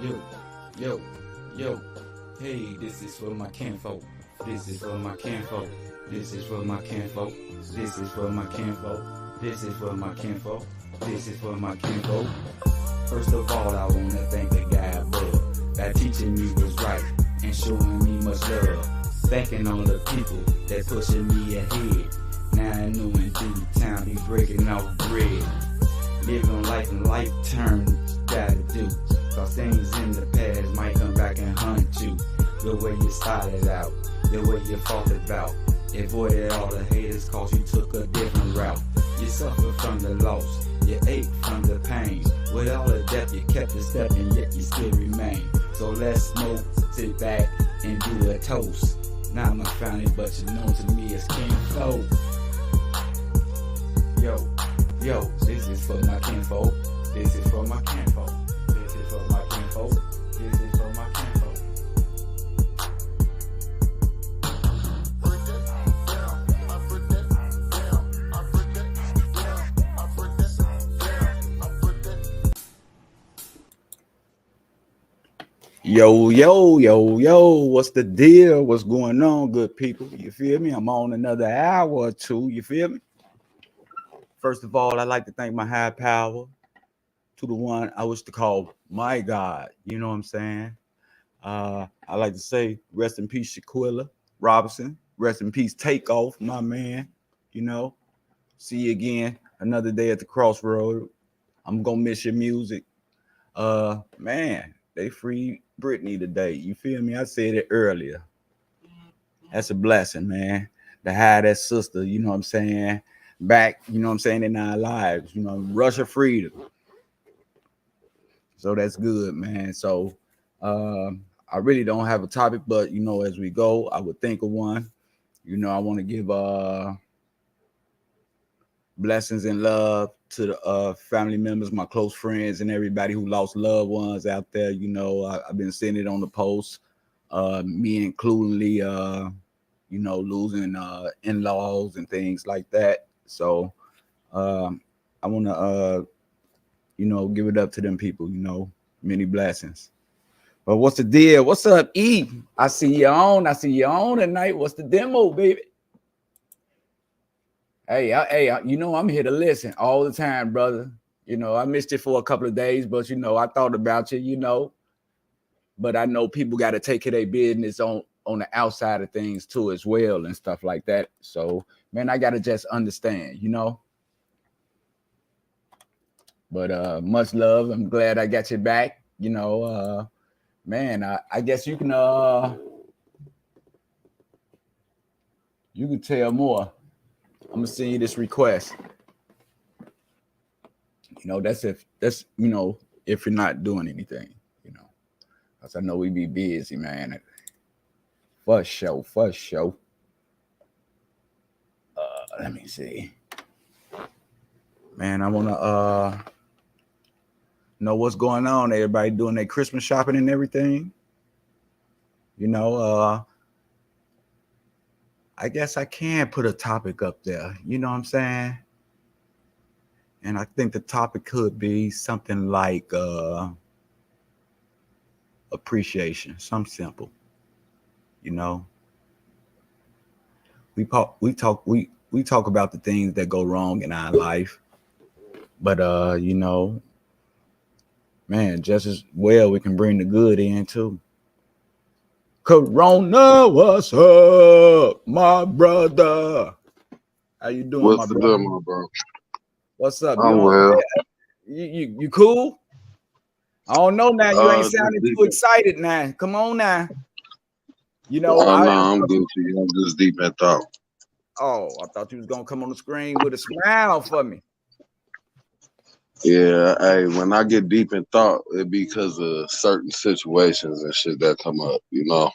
Yo, yo, yo. Hey, this is for my kinfolk. This is for my kinfolk. This is for my kinfolk. This is for my kinfolk. This is for my kinfolk. This is for my kinfolk. First of all, I wanna thank the guy above that teaching me what's right and showing me much love. Thanking all the people that pushing me ahead. Now I know in due time be breaking off bread. Living life and life turns gotta do. Cause things in the past might come back and hunt you. The way you started out, the way you fought about. Avoided all the haters cause you took a different route. You suffered from the loss, you ate from the pain. With all the depth you kept a step and yet you still remain. So let's smoke, sit back and do a toast. Now I'm a family but you know to me as King Flow. Yo, this is for my kinfolk. This is for my kinfolk. This is for my kinfolk. This is for my kinfolk. Yo, what's the deal? What's going on, good people? You feel me? I'm on another hour or two. You feel me? First of all, I'd like to thank my high power, to the one I wish to call my God. You know what I'm saying? I like to say, rest in peace, Shaquilla Robinson. Rest in peace, Takeoff, my man. You know, see you again another day at the crossroad. I'm gonna miss your music. Man, they freed Britney today. You feel me? I said it earlier. That's a blessing, man. To have that sister, you know what I'm saying, back, you know what I'm saying, in our lives, you know, rush of freedom. So that's good, man. So I really don't have a topic, but you know, as we go, I would think of one. You know, I want to give blessings and love to the family members, my close friends, and everybody who lost loved ones out there. You know, I've been seeing it on the post, me includingly, you know, losing in-laws and things like that. So I want to, you know, give it up to them people, you know, many blessings. But what's the deal? What's up, E? I see you on tonight. What's the demo, baby? Hey, you know, I'm here to listen all the time, brother. You know, I missed it for a couple of days, but you know, I thought about you, you know. But I know people got to take care of their business on the outside of things too, as well, and stuff like that. So, man, I gotta just understand, you know. But much love. I'm glad I got you back. You know, man, I guess you can tell more. I'm gonna send you this request. You know, that's you know, if you're not doing anything, you know, because I know we be busy, man. For sure. Let me see, man. I wanna know what's going on. Everybody doing their Christmas shopping and everything. You know, I guess I can put a topic up there. You know what I'm saying? And I think the topic could be something like appreciation, some simple. You know, we talk about the things that go wrong in our life, but you know, man, just as well we can bring the good in too. Corona, what's up, my brother? How you doing, What's my the brother? deal, my bro? What's up? I'm well. You cool? I don't know now. You ain't Just sounding deep. too excited now. Come on now. You know, Oh no, I'm Gucci. I'm just deep in thought. I thought you was gonna come on the screen with a smile for me. Yeah, hey, when I get deep in thought, it be because of certain situations and shit that come up, you know.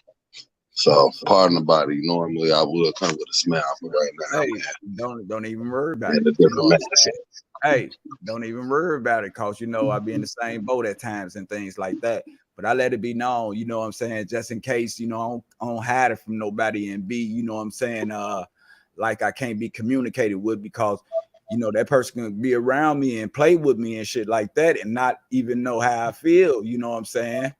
So, pardon the body. Normally, I would come with a smile, but right now, Hey, don't even worry about I'm it. in a You know different what I'm mindset. saying? Hey, don't even worry about it, cause you know I be in the same boat at times and things like that. But I let it be known, you know what I'm saying, just in case, you know, I don't hide it from nobody, and B, you know what I'm saying, like I can't be communicated with because you know, that person can be around me and play with me and shit like that and not even know how I feel, you know what I'm saying?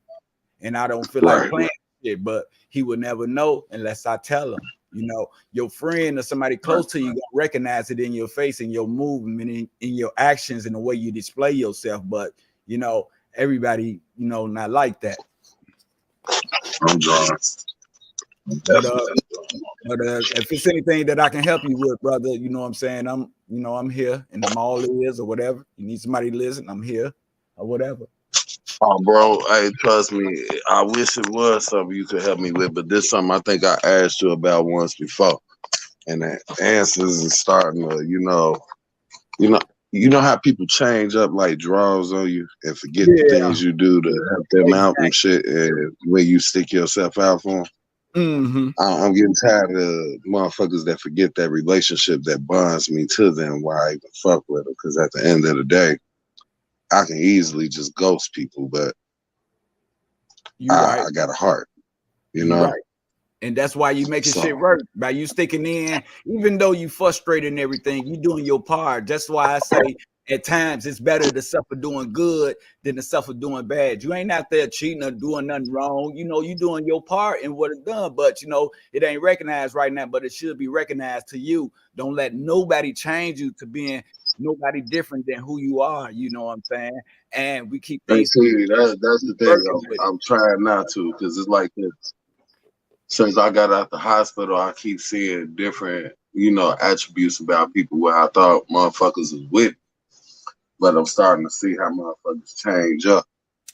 And I don't feel like playing shit, but he would never know unless I tell him. You know, your friend or somebody close to you gonna recognize it in your face, in your movement, in your actions, and the way you display yourself. But you know, everybody, you know, not like that. I'm drawing. But if it's anything that I can help you with, brother, you know what I'm saying? I'm here and I'm all ears or whatever. You need somebody to listen, I'm here or whatever. Oh, bro, hey, trust me. I wish it was something you could help me with, but this something I think I asked you about once before, and the answers is starting to, you know how people change up like draws on you and forget the things you do to help them out and shit, and when you stick yourself out for them. Mm-hmm. I'm getting tired of motherfuckers that forget that relationship that bonds me to them. Why I even fuck with them? Because at the end of the day, I can easily just ghost people, but I got a heart, you know. Right. And that's why you making shit work by you sticking in, even though you frustrated and everything, you doing your part. That's why I say at times it's better to suffer doing good than to suffer doing bad. You ain't out there cheating or doing nothing wrong. You know, you doing your part and what it's done, but you know, it ain't recognized right now, but it should be recognized to you. Don't let nobody change you to being nobody different than who you are. You know what I'm saying? And we keep things. See, that's the thing. I'm trying not to, because it's like this. Since I got out the hospital, I keep seeing different, attributes about people where I thought motherfuckers was with. But I'm starting to see how motherfuckers change up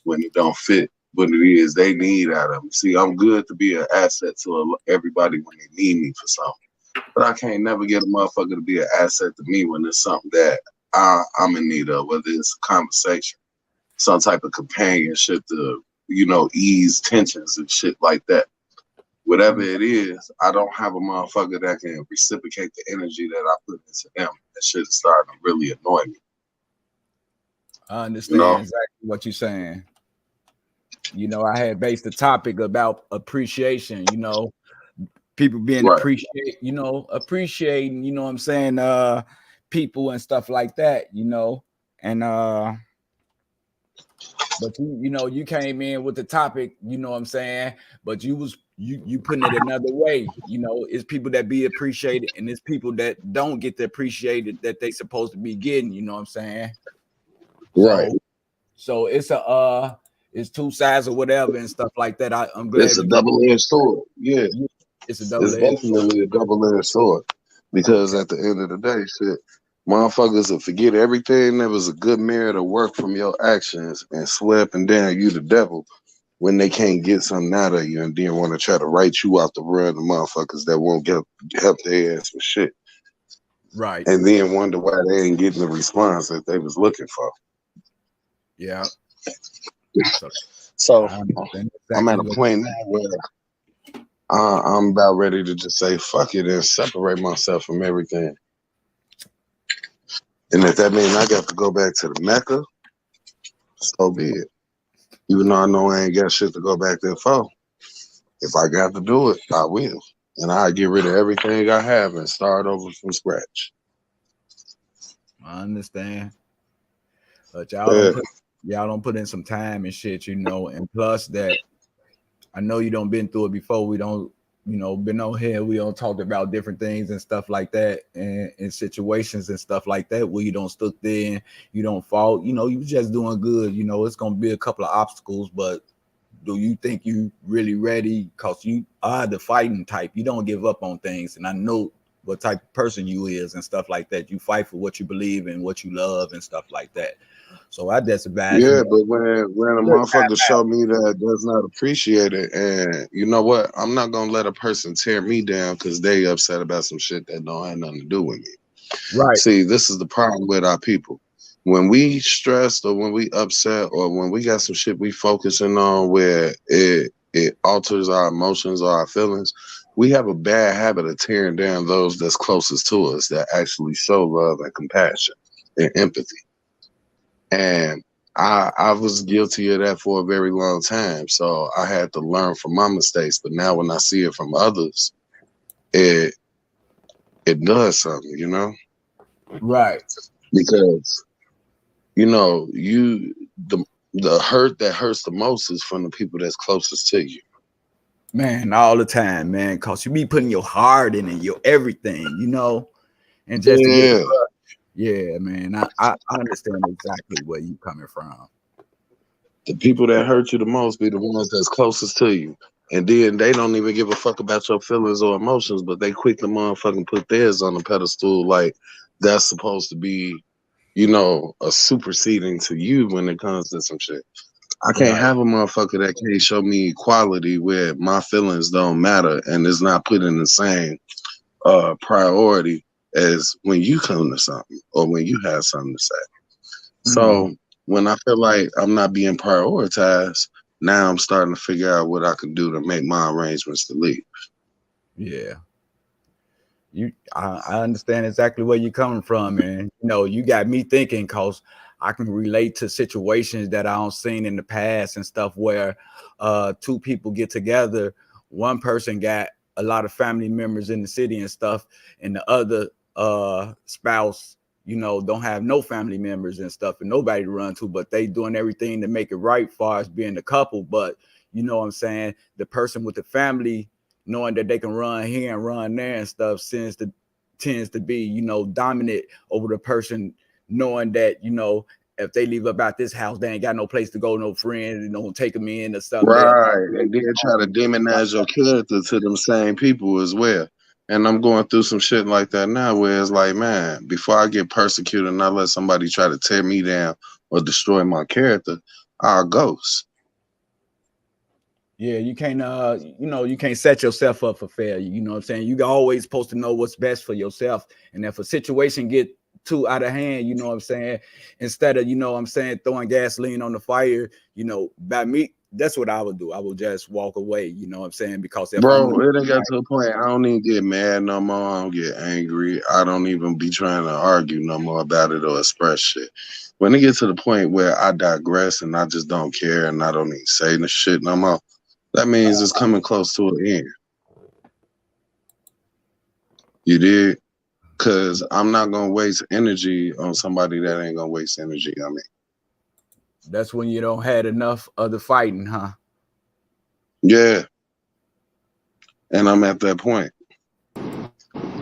when it don't fit what it is they need out of them. See, I'm good to be an asset to everybody when they need me for something. But I can't never get a motherfucker to be an asset to me when there's something that I'm in need of, whether it's a conversation, some type of companionship to, ease tensions and shit like that. Whatever it is, I don't have a motherfucker that can reciprocate the energy that I put into them. That shit is starting to really annoy me. I understand exactly what you're saying. You know, I had based the topic about appreciation, people being appreciating, you know what I'm saying, people and stuff like that, and but you came in with the topic, you know what I'm saying, but you putting it another way. It's people that be appreciated and it's people that don't get the appreciated that they supposed to be getting, you know what I'm saying? Right. So it's it's two sides or whatever and stuff like that. I'm glad it's a double-edged sword. Yeah. It's a double-edged It's definitely a double-edged sword. Because at the end of the day, shit, motherfuckers will forget everything that was a good merit of work from your actions and swear up and down you the devil when they can't get something out of you and then want to try to write you out the run of motherfuckers that won't help their ass for shit. Right. And then wonder why they ain't getting the response that they was looking for. Yeah. So I'm at a point now where I'm about ready to just say fuck it and separate myself from everything. And if that means I got to go back to the Mecca, so be it. Even though I know I ain't got shit to go back there for. If I got to do it, I will. And I get rid of everything I have and start over from scratch. I understand. But y'all don't put in some time and shit, and plus that I know you don't been through it before. We don't, been on here. We don't talk about different things and stuff like that and situations and stuff like that where you don't stuck there and you don't fall. You just doing good. It's going to be a couple of obstacles, but do you think you really ready? Because you are the fighting type. You don't give up on things. And I know what type of person you is and stuff like that. You fight for what you believe in, what you love and stuff like that. So I just advise you. Yeah, but when a motherfucker show me that does not appreciate it, and you know what, I'm not gonna let a person tear me down because they upset about some shit that don't have nothing to do with me. Right. See, this is the problem with our people. When we stressed or when we upset or when we got some shit we focusing on where it alters our emotions or our feelings, we have a bad habit of tearing down those that's closest to us that actually show love and compassion and empathy. And I was guilty of that for a very long time. So I had to learn from my mistakes. But now when I see it from others, it does something, Right. because you know the hurt that hurts the most is from the people that's closest to you. Man, all the time, man, cause you be putting your heart in it, your everything, you know, and just to get, Yeah, yeah, man, I understand exactly where you coming from. the people that hurt you the most be the ones that's closest to you. And then they don't even give a fuck about your feelings or emotions, but they quick to motherfucking put theirs on the pedestal like that's supposed to be, you know, a superseding to you when it comes to some shit. I can't Right. have a motherfucker that can't show me equality where my feelings don't matter and it's not put in the same priority as when you come to something or when you have something to say. Mm, So when I feel like I'm not being prioritized, now I'm starting to figure out what I can do to make my arrangements to leave. yeah. I understand exactly where you're coming from, man. You know, you got me thinking because I can relate to situations that I don't seen in the past and stuff where two people get together, one person got a lot of family members in the city and stuff, and the other spouse, you know, don't have no family members and stuff and nobody to run to, but they doing everything to make it right far as being a couple. But you know what I'm saying? The person with the family knowing that they can run here and run there and stuff tends to be, you know, dominant over the person knowing that, you know, if they leave about this house, they ain't got no place to go, no friends, you know, take them in or something. Right. And then try to demonize your character to them same people as well. And I'm going through some shit like that now where it's like, man, before I get persecuted and I let somebody try to tear me down or destroy my character, I'll ghost. Yeah, you can't you know, you can't set yourself up for failure. You know what I'm saying? You always supposed to know what's best for yourself. And if a situation get too out of hand, you know what I'm saying, instead of, you know what I'm saying, throwing gasoline on the fire, you know, by me, that's what I would do. I would just walk away, you know what I'm saying? Because if I'm Bro, it ain't got to a point. I don't even get mad no more. I don't get angry. I don't even be trying to argue no more about it or express shit. When it gets to the point where I digress and I just don't care and I don't even say the shit no more, that means it's coming close to an end. You did? Because I'm not going to waste energy on somebody that ain't going to waste energy on me. that's when you don't had enough of the fighting, huh? Yeah. And I'm at that point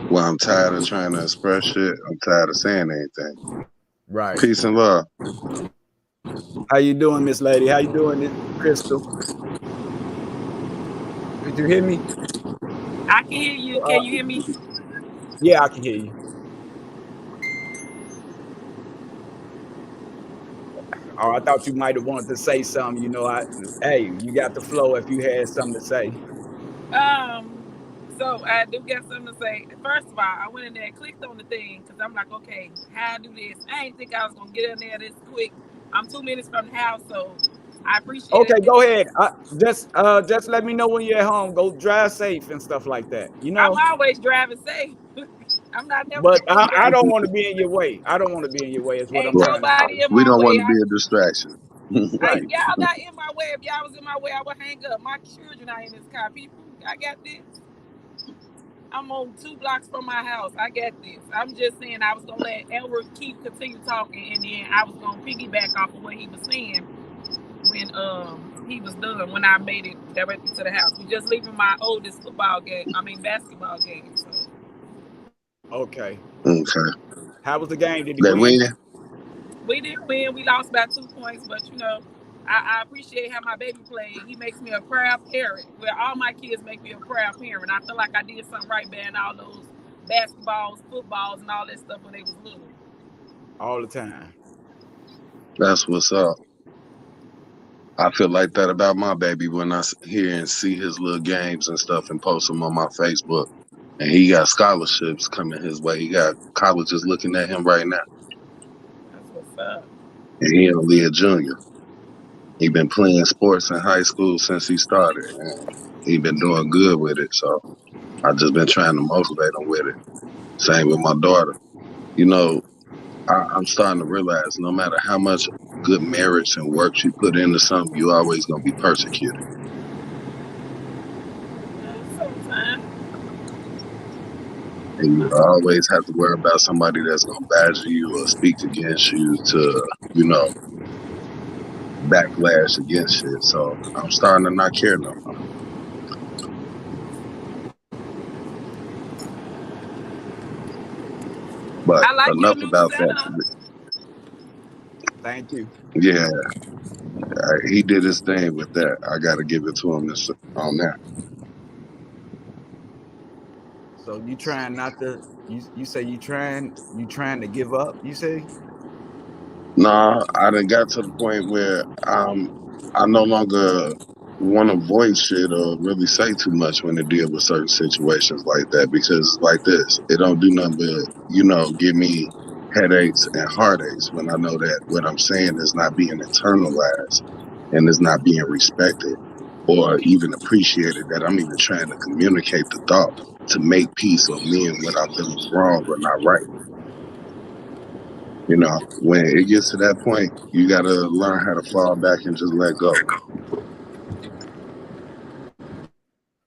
where I'm tired of trying to express shit. I'm tired of saying anything. Right. Peace and love. How you doing, Miss Lady? How you doing, Crystal? Did you hear me? I can hear you. Can you hear me? Yeah, I can hear you. Oh, I thought you might have wanted to say something. You know, hey, you got the flow if you had something to say. Um, so I do got something to say. First of all, I went in there and clicked on the thing because I'm like, okay, how I do this? I didn't think I was gonna get in there this quick. I'm 2 minutes from the house, so I appreciate Okay, it. go ahead. Just let me know when you're at home. Go drive safe and stuff like that. You I'm know. always driving safe. I'm not never But speeding. I don't want to be in your way. I don't want to be in your way. Is what Ain't I'm Right. trying to say. nobody in We my don't way. want to be a distraction. Right. Y'all not in my way. If y'all was in my way, I would hang up. My children are in this car. People, I got this. I'm on 2 blocks from my house. I got this. I'm just saying I was gonna let Edward continue talking, and then I was gonna piggyback off of what he was saying when he was done. When I made it directly to the house, we just leaving my oldest football game. I mean basketball game. So Okay. Okay. How was the game? Did he They win? win? we didn't win. We lost by 2 points, but you know. I appreciate how my baby played. He makes me a proud parent. Where all my kids make me a proud parent. I feel like I did something right banning all those basketballs, footballs, and all that stuff when they was little. All the time. That's what's up. I feel like that about my baby when I hear and see his little games and stuff and post them on my Facebook. And he got scholarships coming his way. He got colleges looking at him right now. That's what's up. And he only a junior. He been playing sports in high school since he started. And he been doing good with it. So I just been trying to motivate him with it. Same with my daughter. You know, I'm starting to realize no matter how much good merits and work you put into something, you always gonna be persecuted. Sometimes. And you always have to worry about somebody that's gonna badger you or speak against you to, you know, backlash against shit. So I'm starting to not care no more. But I like your enough new about that. setup. Thank you. Yeah, he did his thing with that. I got to give it to him on that. So you trying not to? You say you trying to give up? You say? Nah, I done got to the point where I no longer want to voice shit or really say too much when they deal with certain situations like that, because it's like this, it don't do nothing but, you know, give me headaches and heartaches when I know that what I'm saying is not being internalized and is not being respected or even appreciated, that I'm even trying to communicate the thought to make peace or mend what I feel is wrong or not right. You know, when it gets to that point, you got to learn how to fall back and just let go.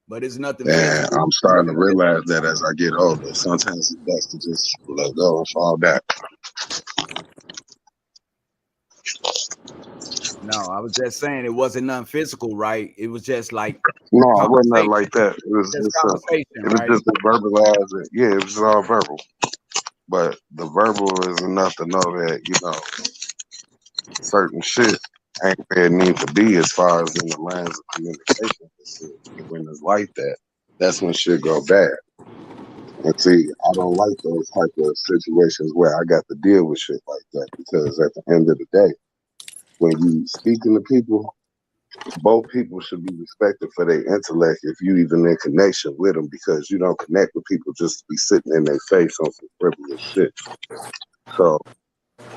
But it's nothing And physical. I'm starting to realize that as I get older, sometimes it's best to just let go and fall back. No, I was just saying it wasn't nothing physical, right? It was just like No, it wasn't nothing conversation. like that. It was Just just conversation, it was right? just a verbalize it. Yeah, it was all verbal. But the verbal is enough to know that, you know, certain shit ain't where it needs to be as far as in the lines of communication. And when it's like that, that's when shit go bad. And see, I don't like those type of situations where I got to deal with shit like that, because at the end of the day, when you speaking to people, both people should be respected for their intellect if you even in connection with them, because you don't connect with people just to be sitting in their face on some frivolous shit. So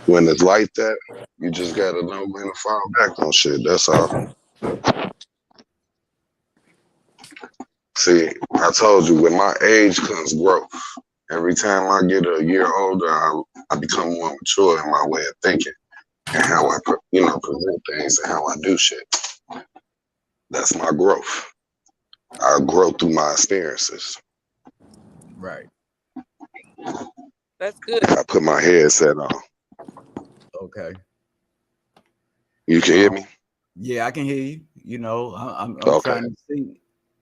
when it's like that, you just gotta know when to fall back on shit. That's all. See, I told you, with my age comes growth. Every time I get a year older, I become more mature in my way of thinking and how I, present things and how I do shit. That's my growth. I grow through my experiences. Right. That's good. I put my headset on. Okay. You can hear me? Yeah, I can hear you. You know, I'm Okay. trying to see.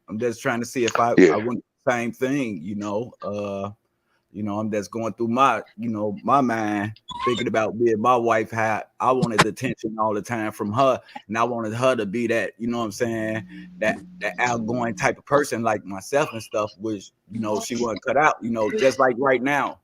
I'm just trying to see if I Yeah. want the same thing. I'm just going through my my mind, thinking about being my wife. How I wanted attention all the time from her, and I wanted her to be that. You know what I'm saying? That outgoing type of person like myself and stuff. Which she wasn't cut out. Just like right now.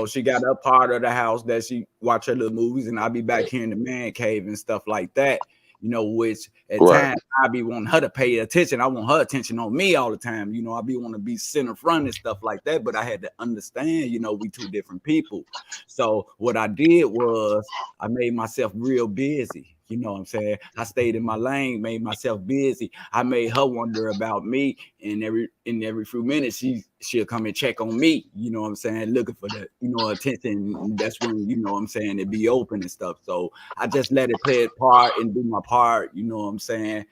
She got a part of the house that she watch her little movies, and I'll be back here in the man cave and stuff like that. Which at times I be wanting her to pay attention. I want her attention on me all the time. I be want to be center front and stuff like that. But I had to understand, we two different people. So what I did was I made myself real busy. You know what I'm saying? I stayed in my lane, made myself busy. I made her wonder about me, and every few minutes she'll come and check on me. You know what I'm saying? Looking for the attention. That's when what I'm saying, it be open and stuff. So I just let it play its part and do my part. You know what I'm saying?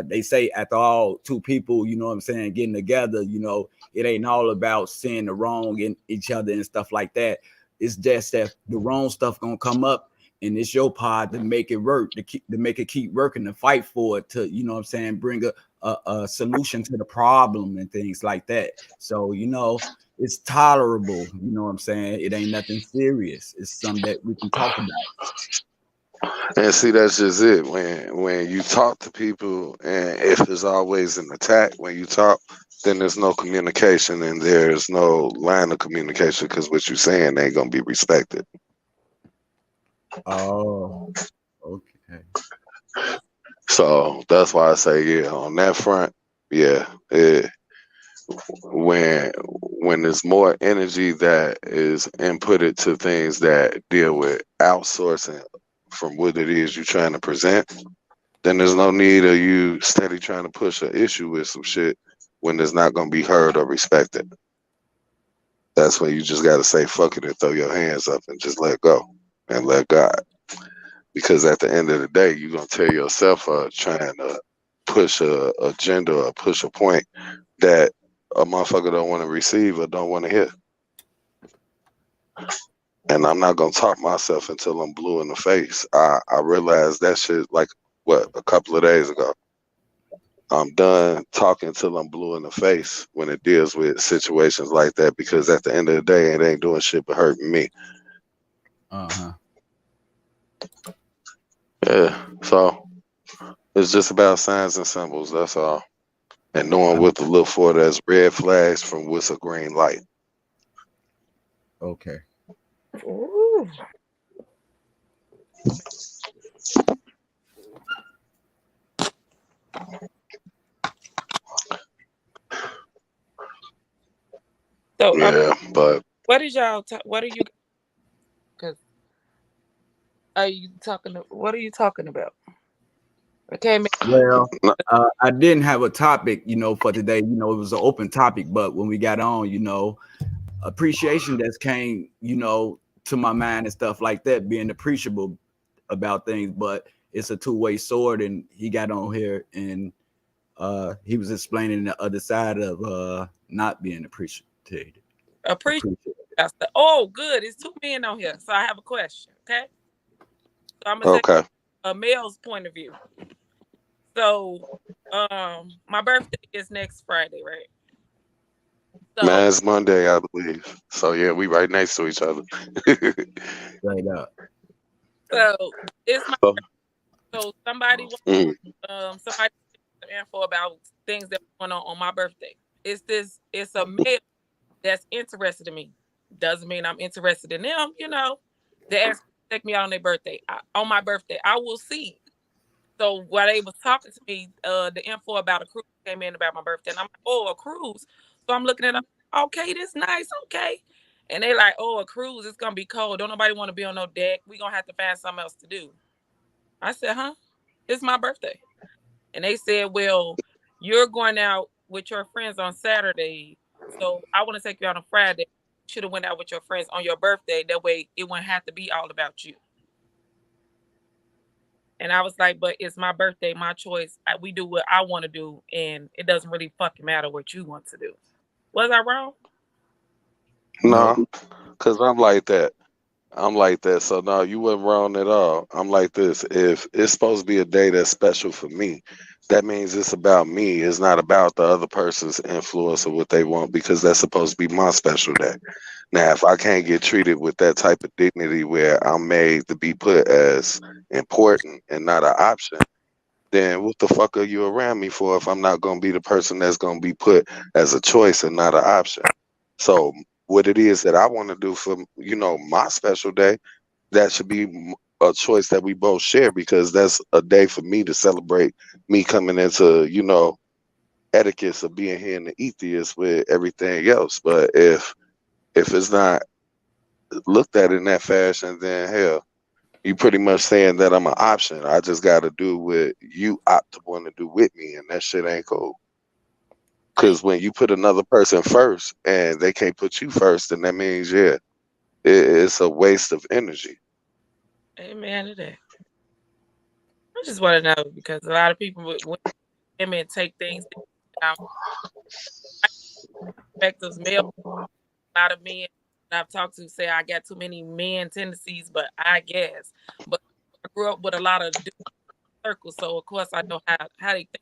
They say after all, two people, what I'm saying, getting together, it ain't all about seeing the wrong in each other and stuff like that. It's just that the wrong stuff gonna come up, and it's your part to make it work, to make it keep working, to fight for it, to what I'm saying, bring a solution to the problem and things like that. So it's tolerable. You know what I'm saying? It ain't nothing serious. It's something that we can talk about. And see, that's just it. When you talk to people, and if there's always an attack when you talk, then there's no communication and there's no line of communication, because what you're saying ain't gonna be respected. Oh, okay. So that's why I say, yeah, on that front, yeah, when there's more energy that is inputted to things that deal with outsourcing from what it is you're trying to present, then there's no need of you steady trying to push an issue with some shit when it's not going to be heard or respected. That's when you just got to say fuck it and throw your hands up and just let go and let God. Because at the end of the day, you're going to tear yourself up trying to push a agenda or push a point that a motherfucker don't want to receive or don't want to hear. And I'm not gonna talk myself until I'm blue in the face. I realized that shit like a couple of days ago. I'm done talking till I'm blue in the face when it deals with situations like that, because at the end of the day, it ain't doing shit but hurting me. Yeah. So it's just about signs and symbols. That's all. And knowing what to look for as red flags from what's a green light. Okay. Ooh. So yeah, but what is y'all? What are you? Because are you talking? What are you talking about? Okay, well, I didn't have a topic, for today. It was an open topic, but when we got on, appreciation that's came, to my mind and stuff like that, being appreciable about things, but it's a two-way sword. And he got on here and he was explaining the other side of not being appreciated. That's good. It's 2 men on here, so I have a question. Okay, so I'm gonna take a male's point of view. So, my birthday is next Friday, right? So, man's Monday, I believe. So yeah, we right next to each other. Right up. So it's my birthday. So somebody wants somebody info about things that are going on my birthday. It's a male that's interested in me. Doesn't mean I'm interested in them, They ask to take me out on their birthday. On my birthday, I will see. So while they was talking to me, the info about a cruise came in about my birthday, and I'm like, oh, a cruise. So I'm looking at them, okay, this nice, okay. And they like, oh, a cruise, it's gonna be cold. Don't nobody want to be on no deck. We gonna have to find something else to do. I said, huh? It's my birthday. And they said, well, you're going out with your friends on Saturday, so I want to take you out on Friday. You should have went out with your friends on your birthday. That way it wouldn't have to be all about you. And I was like, but it's my birthday, my choice. We do what I want to do, and it doesn't really fucking matter what you want to do. Was I wrong? No, because I'm like that. So no, you weren't wrong at all. I'm like this. If it's supposed to be a day that's special for me, that means it's about me. It's not about the other person's influence or what they want, because that's supposed to be my special day. Now, if I can't get treated with that type of dignity where I'm made to be put as important and not an option, then what the fuck are you around me for if I'm not going to be the person that's going to be put as a choice and not an option? So what it is that I want to do for, my special day, that should be a choice that we both share, because that's a day for me to celebrate me coming into, etiquette of being here in the atheist with everything else. But if it's not looked at in that fashion, then hell, you pretty much saying that I'm an option. I just got to do what you opt to want to do with me, and that shit ain't cool. Because when you put another person first and they can't put you first, then that means, it's a waste of energy. Amen to that. I just want to know, because a lot of people women take things down. Perspectives, male, a lot of men I've talked to say I got too many men tendencies, but I guess. But I grew up with a lot of circles, so of course I know how they think.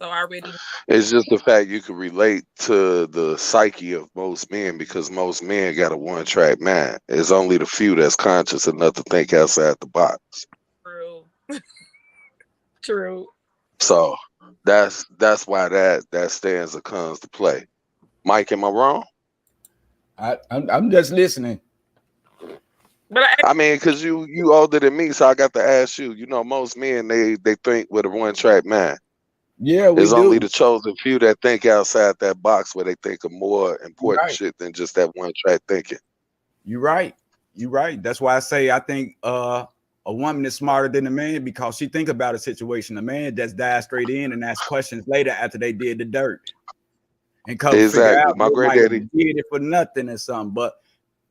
So I already. It's just the fact you can relate to the psyche of most men, because most men got a one-track mind. It's only the few that's conscious enough to think outside the box. True. True. So that's why that stanza comes to play. Mike, am I wrong? I'm just listening. But I mean, because you older than me, so I got to ask you. Most men they think with a one-track mind. Yeah, There's only the chosen few that think outside that box, where they think of more important shit than just that one-track thinking. You're right. That's why I say I think a woman is smarter than a man, because she think about a situation. A man just dive straight in and ask questions later after they did the dirt, and come figure out My granddaddy did it for nothing or something. But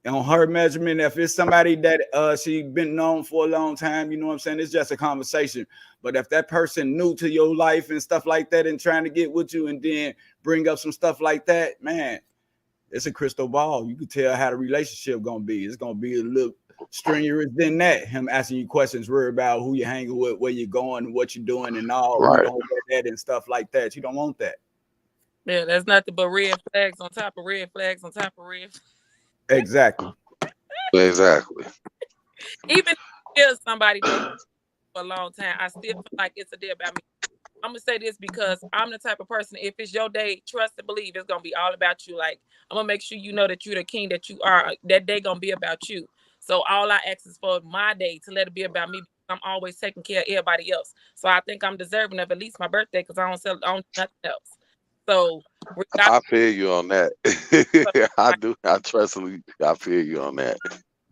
on her measurement, if it's somebody that she been known for a long time, you know what I'm saying? It's just a conversation. But if that person new to your life and stuff like that and trying to get with you and then bring up some stuff like that, man, it's a crystal ball. You can tell how the relationship gonna be. It's gonna be a little strenuous than that. Him asking you questions, worry about who you're hanging with, where you're going, what you're doing, and all. Right. You don't want that and stuff like that. You don't want that. Yeah, that's nothing but red flags on top of red flags on top of red. Exactly. Exactly. Even if somebody for a long time, I still feel like it's a day about me. I'm gonna say this because I'm the type of person. If it's your day, trust and believe it's gonna be all about you. Like I'm gonna make sure you know that you're the king that you are. That day gonna be about you. So all I ask is for my day to let it be about me. I'm always taking care of everybody else. So I think I'm deserving of at least my birthday because I don't do nothing else. So I feel you on that. I do. I feel you on that.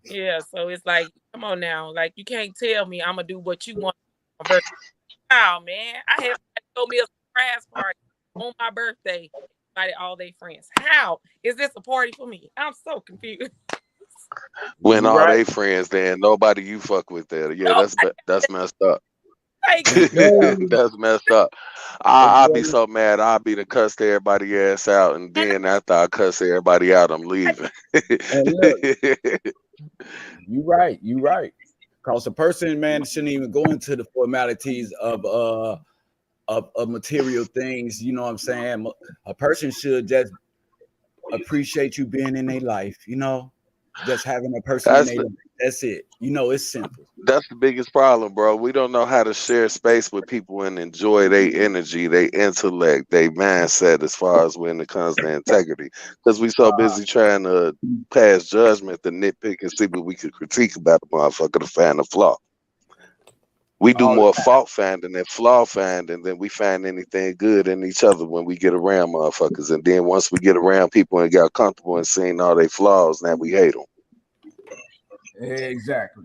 yeah, so it's like, come on now, like you can't tell me I'm gonna do what you want on my birthday. Oh man, I had to throw me a surprise party on my birthday. Invited all their friends. How is this a party for me? I'm so confused. When all they friends there and nobody you fuck with there. Yeah, that's messed up. Like, That's messed up. I'll be so mad. I'll be the cuss everybody ass out, and then after I cuss everybody out, I'm leaving. And look, you right. Because a person, man, shouldn't even go into the formalities of material things. You know what I'm saying? A person should just appreciate you being in their life. You know, just having a person in their life. That's it. You know, it's simple. That's the biggest problem, bro. We don't know how to share space with people and enjoy their energy, their intellect, their mindset as far as when it comes to integrity. Because we so busy trying to pass judgment, to nitpick and see what we could critique about the motherfucker to find a flaw. We do more fault finding than flaw finding than we find anything good in each other when we get around motherfuckers. And then once we get around people and got comfortable and seeing all their flaws, now we hate them. Exactly.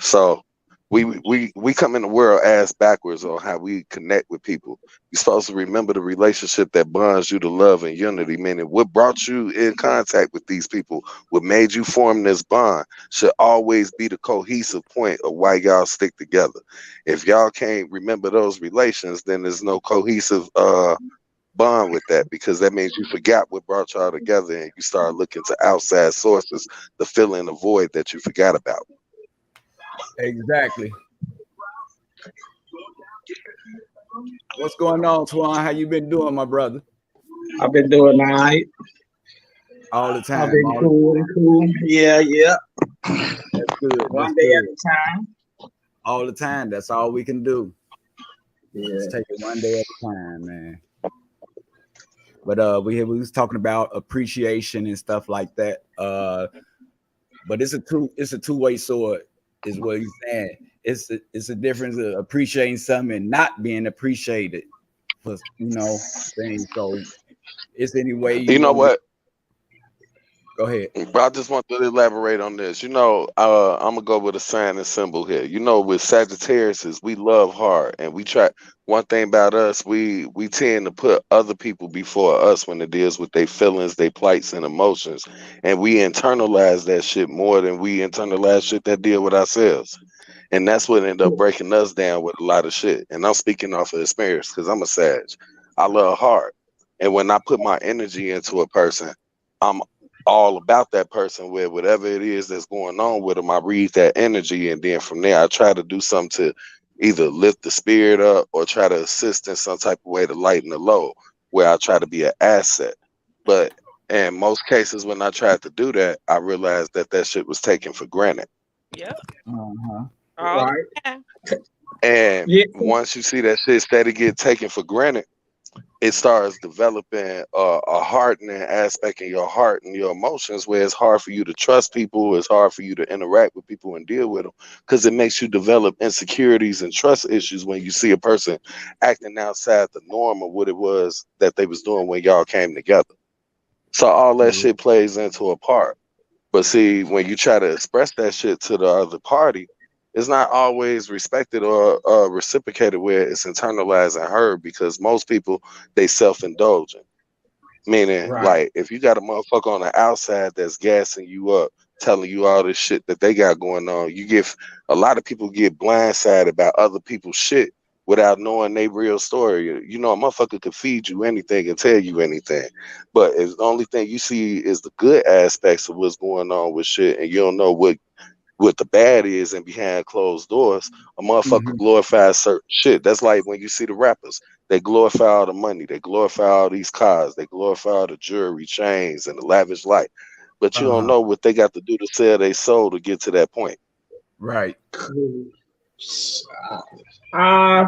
So we come in the world ass backwards on how we connect with people. You're supposed to remember the relationship that bonds you to love and unity, meaning what brought you in contact with these people, what made you form this bond should always be the cohesive point of why y'all stick together. If y'all can't remember those relations, then there's no cohesive bond with that, because that means you forgot what brought y'all together and you start looking to outside sources to fill in the void that you forgot about. Exactly. What's going on, Twan? How you been doing, my brother? I've been doing all right. All the time. I've been cool. Yeah. That's good. One day at a time. All the time. That's all we can do. Yeah. Just take it one day at a time, man. But we was talking about appreciation and stuff like that. But it's a two-way sword, is what he's saying. It's a difference of appreciating something and not being appreciated for things. So it's any way you know what. Go ahead. I just want to elaborate on this. I'm gonna go with a sign and symbol here. With Sagittarius, we love hard, and we try. One thing about us, we tend to put other people before us when it deals with their feelings, their plights, and emotions, and we internalize that shit more than we internalize shit that deal with ourselves, and that's what ended up breaking us down with a lot of shit. And I'm speaking off of experience because I'm a Sag. I love hard, and when I put my energy into a person, I'm all about that person with whatever it is that's going on with them. I read that energy, and then from there I try to do something to either lift the spirit up or try to assist in some type of way to lighten the load, where I try to be an asset. But in most cases when I tried to do that, I realized that shit was taken for granted. Yep. Right. And once you see that shit steady get taken for granted, it starts developing a hardening aspect in your heart and your emotions, where it's hard for you to trust people. It's hard for you to interact with people and deal with them, because it makes you develop insecurities and trust issues when you see a person acting outside the norm of what it was that they was doing when y'all came together. So all that shit plays into a part. But see, when you try to express that shit to the other party, it's not always respected or reciprocated, where it's internalized and heard, because most people, they self-indulgent. Meaning, Right. like, if you got a motherfucker on the outside that's gassing you up, telling you all this shit that they got going on, you get a lot of people get blindsided about other people's shit without knowing their real story. You know, a motherfucker could feed you anything and tell you anything, but if the only thing you see is the good aspects of what's going on with shit, and you don't know what the bad is, and behind closed doors, a motherfucker glorifies certain shit. That's like when you see the rappers, they glorify all the money, they glorify all these cars, they glorify all the jewelry, chains, and the lavish life. But you don't know what they got to do to sell their soul to get to that point. Right. Cool. Uh,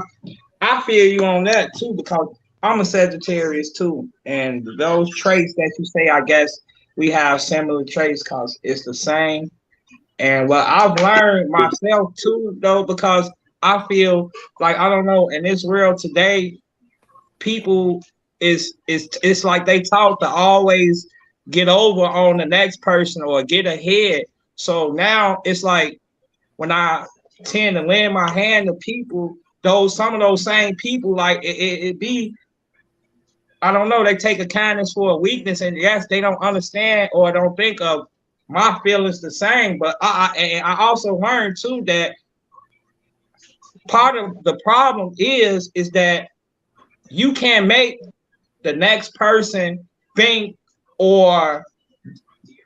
I feel you on that too because I'm a Sagittarius too, and those traits that you say, I guess we have similar traits because it's the same. And what I've learned myself too, though, because I feel like I don't know in this world today, people is it's like they taught to always get over on the next person or get ahead. So now it's like when I tend to lend my hand to people, those some of those same people, like it be, I don't know, they take a kindness for a weakness, and yes, they don't understand or don't think of my feelings the same. But I also learned too that part of the problem is that you can't make the next person think or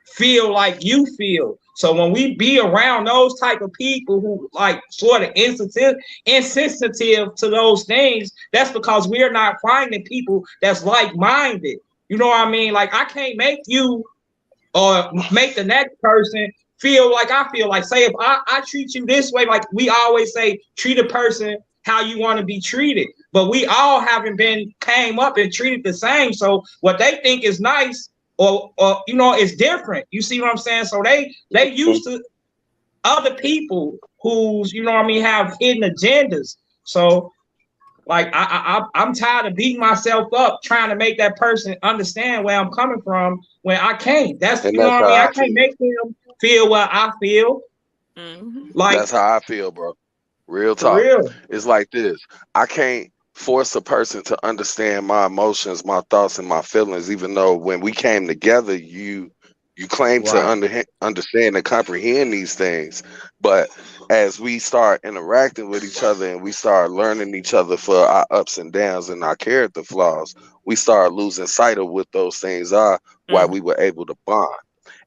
feel like you feel. So when we be around those type of people who like sort of insensitive to those things, that's because we're not finding people that's like-minded. You know what I mean? Like I can't make you or make the next person feel like I feel. Like say if I treat you this way, like we always say, treat a person how you want to be treated. But we all haven't been came up and treated the same. So what they think is nice or you know, it's different. You see what I'm saying? So they used to other people who's, you know what I mean, have hidden agendas. So like I'm tired of beating myself up trying to make that person understand where I'm coming from when I can't. That's, And you know that's what I how mean. I I can't feel. make them feel what I feel. Like That's how I feel, bro. Real for talk. real. It's like this. I can't force a person to understand my emotions, my thoughts, and my feelings, even though when we came together, you claim to Right. understand and comprehend these things. But as we start interacting with each other and we start learning each other for our ups and downs and our character flaws, we start losing sight of what those things are while we were able to bond.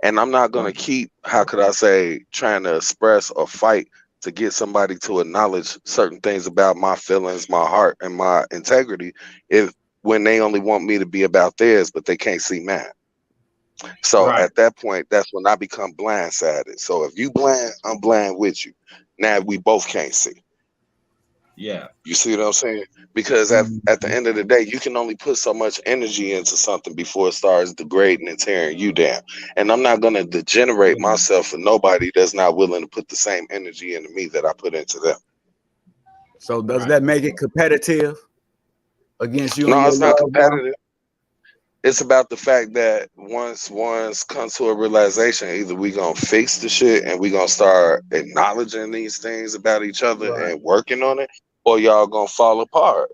And I'm not going to keep, how could I say, trying to express or fight to get somebody to acknowledge certain things about my feelings, my heart, and my integrity if when they only want me to be about theirs, but they can't see mine. So Right. at that point, that's when I become blindsided. So if you blind, I'm blind with you. Now we both can't see. Yeah. You see what I'm saying? Because at the end of the day, you can only put so much energy into something before it starts degrading and tearing you down. And I'm not going to degenerate myself for nobody that's not willing to put the same energy into me that I put into them. So does that make it competitive against you and No, your it's not loved one? competitive. It's about the fact that once one's come to a realization, either we gonna fix the shit and we gonna start acknowledging these things about each other Right. and working on it, or y'all gonna fall apart.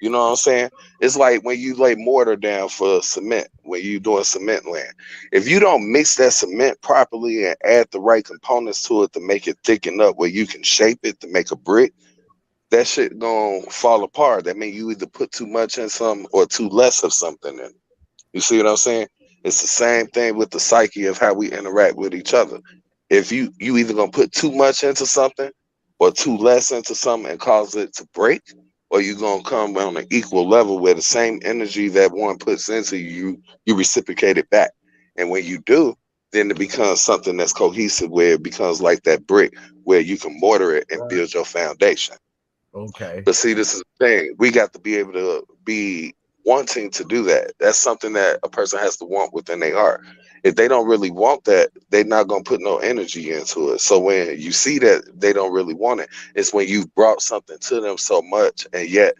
You know what I'm saying? It's like when you lay mortar down for cement, when you doing cement land. If you don't mix that cement properly and add the right components to it to make it thicken up where you can shape it to make a brick, that shit gonna fall apart. That means you either put too much in something or too less of something in it. You see what I'm saying? It's the same thing with the psyche of how we interact with each other. If you either gonna put too much into something or too less into something and cause it to break, or you gonna come on an equal level where the same energy that one puts into you reciprocate it back. And when you do, then it becomes something that's cohesive where it becomes like that brick where you can mortar it and build your foundation. Okay. But see, this is the thing. We got to be able to be wanting to do that. That's something that a person has to want within their heart. If they don't really want that, they're not going to put no energy into it. So when you see that they don't really want it, it's when you've brought something to them so much and yet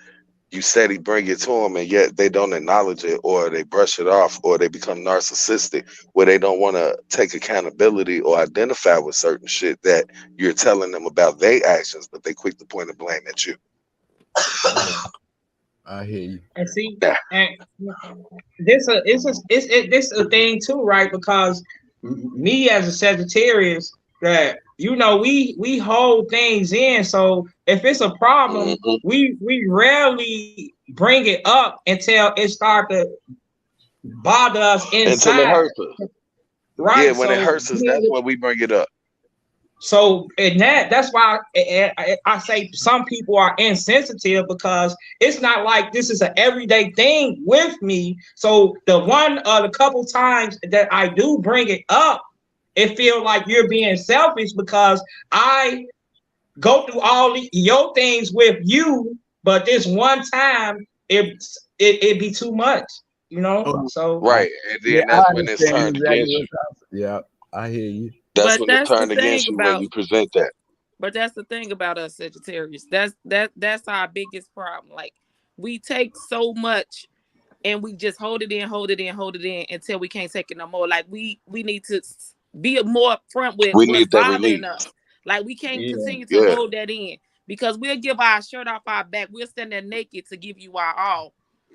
you steady bring it to them and yet they don't acknowledge it or they brush it off or they become narcissistic where they don't want to take accountability or identify with certain shit that you're telling them about their actions, but they quick to point the blame at you. I hear you. And see, Yeah. and this a thing too, right? Because me as a Sagittarius, that we hold things in. So if it's a problem, Mm-hmm. we rarely bring it up until it start to bother us Until it inside, hurts us. Yeah, right? when it So hurts us, that's when we bring it up. and that's why I say some people are insensitive, because it's not like this is an everyday thing with me. So the couple times that I do bring it up, it feels like you're being selfish, because I go through your things with you, but this one time it be too much, Oh, So I, Right. And yeah, then I that's when it's understand turned exactly against what's you. happening. Yeah, I hear you. That's But when it's that's the turned thing against you when about you present that. But that's the thing about us Sagittarius. That's our biggest problem. Like, we take so much and we just hold it in, hold it in, hold it in until we can't take it no more. Like, we need to be more upfront with We what's need that bothering release. us. Like, we can't yeah, continue to Yeah. hold that in, because we'll give our shirt off our back. We'll stand there naked to give you our all.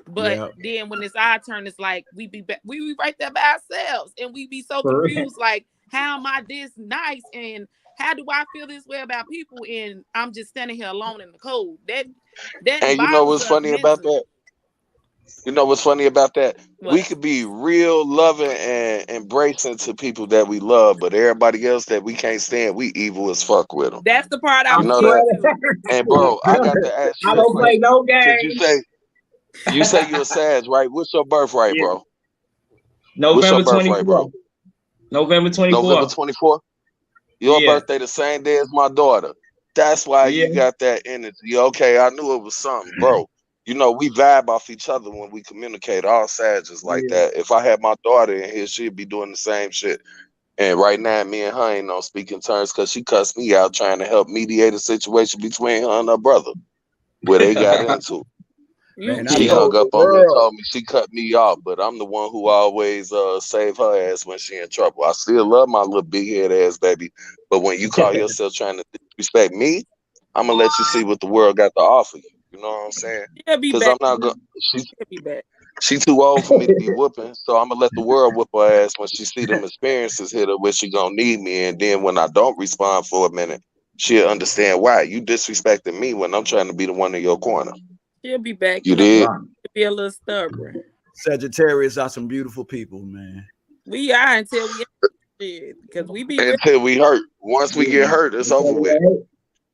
But Yeah. then when it's our turn, it's like we be right there by ourselves, and we be so for real. confused. Like, how am I this nice, and how do I feel this way about people, and I'm just standing here alone in the cold? That And you know bothers what's us funny about mentally. that? You know what's funny about that? We What? could be real loving and embracing to people that we love, but everybody else that we can't stand, we evil as fuck with them. That's the part I I You was know swear that? getting to. And bro, I got to ask I you a don't play question. no Since games. you say you a Sag, right? What's your birthright, Yeah. bro? What's your November birthright, bro? 24th. November November 24th. 24th? Your Yeah. birthday the same day as my daughter. That's why Yeah. you got that energy. Okay, I knew it was something, bro. You know, we vibe off each other when we communicate. All Sages like Yeah. that. If I had my daughter in here, she'd be doing the same shit. And right now, me and her ain't on speaking terms because she cussed me out trying to help mediate a situation between her and her brother where they got into. Man, You I She Yeah. told hung the up on me and world. told me she cut me off, but I'm the one who always save her ass when she in trouble. I still love my little big head ass baby, but when you call yourself trying to disrespect me, I'm gonna let you see what the world got to offer you. You know what I'm saying? She'll be Because back. I'm not gonna. She'll be back. She too old for me to be whooping, so I'm gonna let the world whoop her ass when she see them experiences hit her where she gonna need me, and then when I don't respond for a minute, she'll understand why you disrespecting me when I'm trying to be the one in your corner. She'll be back. You did. Right. She'll be a little stubborn. Sagittarius are some beautiful people, man. We are until we shit, because we be real. Until we hurt. Once we get hurt, it's over with.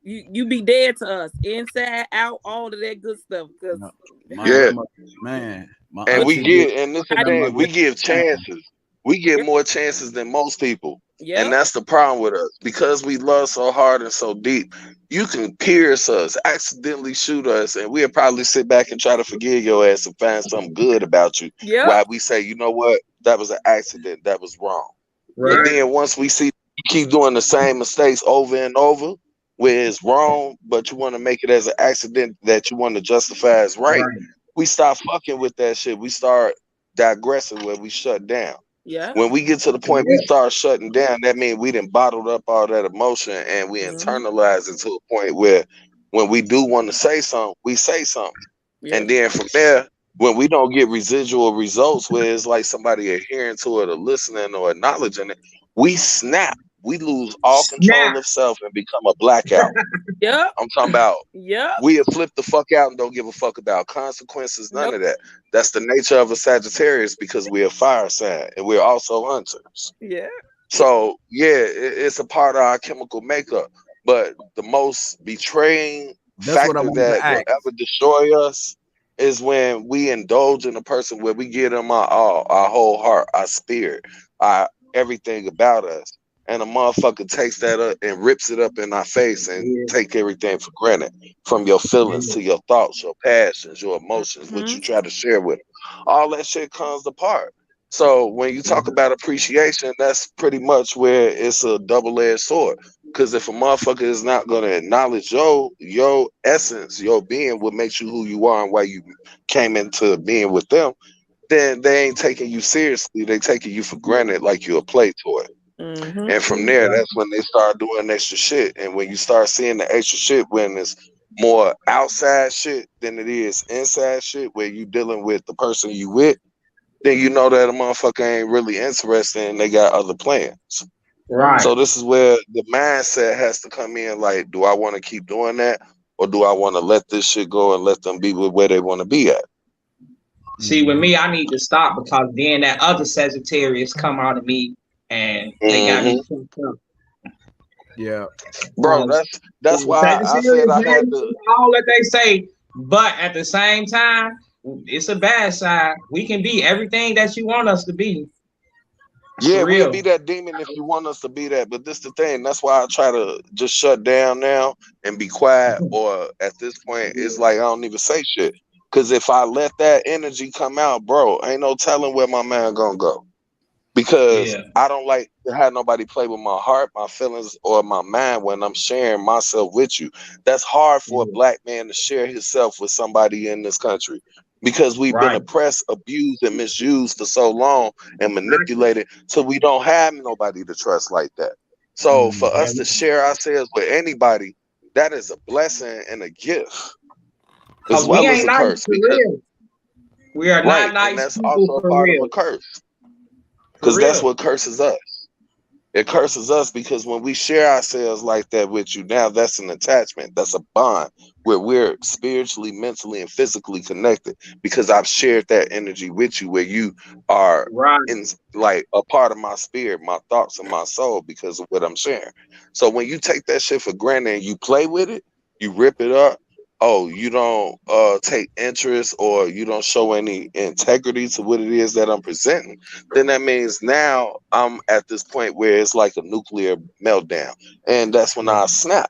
You be dead to us, inside, out, all of that good stuff. Because My, my Yeah. grandmother, man, my And we auntie did. get, and this the I, thing, Grandmother, we give man, chances. We get yep, more chances than most people. And yep, that's the problem with us. Because we love so hard and so deep, you can pierce us, accidentally shoot us, and we'll probably sit back and try to forgive your ass and find something good about you. yep, While we say, you know what, that was an accident, that was wrong. But Right. then once we see you keep doing the same mistakes over and over, where it's wrong, but you want to make it as an accident that you want to justify as right, Right. we stop fucking with that shit. We start digressing where we shut down. yeah. When we get to the point we Yeah. start shutting down, that means we done bottled up all that emotion and we Mm-hmm. internalize it to a point where when we do want to say something, we say something. Yep. And then from there, when we don't get residual results where it's like somebody adhering to it or listening or acknowledging it, we snap. We lose all Snap. control of self and become a blackout. Yep. I'm talking about Yep. we'll flip the fuck out and don't give a fuck about consequences, none Nope. of that. That's the nature of a Sagittarius because we're a fire sign and we're also hunters. Yeah. Yeah. So yeah, it's a part of our chemical makeup. But the most betraying that's what I factor wanted to that will ask. ever destroy us is when we indulge in a person where we give them our all, our whole heart, our spirit, our everything about us. And a motherfucker takes that up and rips it up in our face and Yeah. take everything for granted, from your feelings Yeah. to your thoughts, your passions, your emotions, what Mm-hmm. you try to share with them. All that shit comes apart. So when you talk about appreciation, that's pretty much where it's a double-edged sword. Because if a motherfucker is not gonna acknowledge your essence, your being, what makes you who you are and why you came into being with them, then they ain't taking you seriously. They taking you for granted like you're a play toy. Mm-hmm. And from there, that's when they start doing extra shit. And when you start seeing the extra shit when it's more outside shit than it is inside shit, where you dealing with the person you with, then you know that a motherfucker ain't really interested and they got other plans. Right. So this is where the mindset has to come in. Like, do I want to keep doing that, or do I want to let this shit go and let them be with where they want to be at? See, with me, I need to stop because then that other Sagittarius come out of me and they got me fucked up. Yeah, bro. That's why I said I had to. All that they say, but at the same time, it's a bad side. We can be everything that you want us to be. Yeah, we'll be that demon if you want us to be that. But this the thing. That's why I try to just shut down now and be quiet. Or at this point, it's like I don't even say shit. Because if I let that energy come out, bro, ain't no telling where my man gonna go. Because I don't like to have nobody play with my heart, my feelings, or my mind when I'm sharing myself with you. That's hard for a black man to share himself with somebody in this country. Because we've been oppressed, abused, and misused for so long and manipulated, so we don't have nobody to trust like that. So for us to share ourselves with anybody, that is a blessing and a gift, as well as a curse. Because we are not nice, and that's people also a for part real. of a curse. Because that's what curses us. It curses us because when we share ourselves like that with you, now that's an attachment. That's a bond where we're spiritually, mentally, and physically connected because I've shared that energy with you where you are in like a part of my spirit, my thoughts, and my soul because of what I'm sharing. So when you take that shit for granted and you play with it, you rip it up. Oh, you don't take interest or you don't show any integrity to what it is that I'm presenting, then that means now I'm at this point where it's like a nuclear meltdown. And that's when I snap.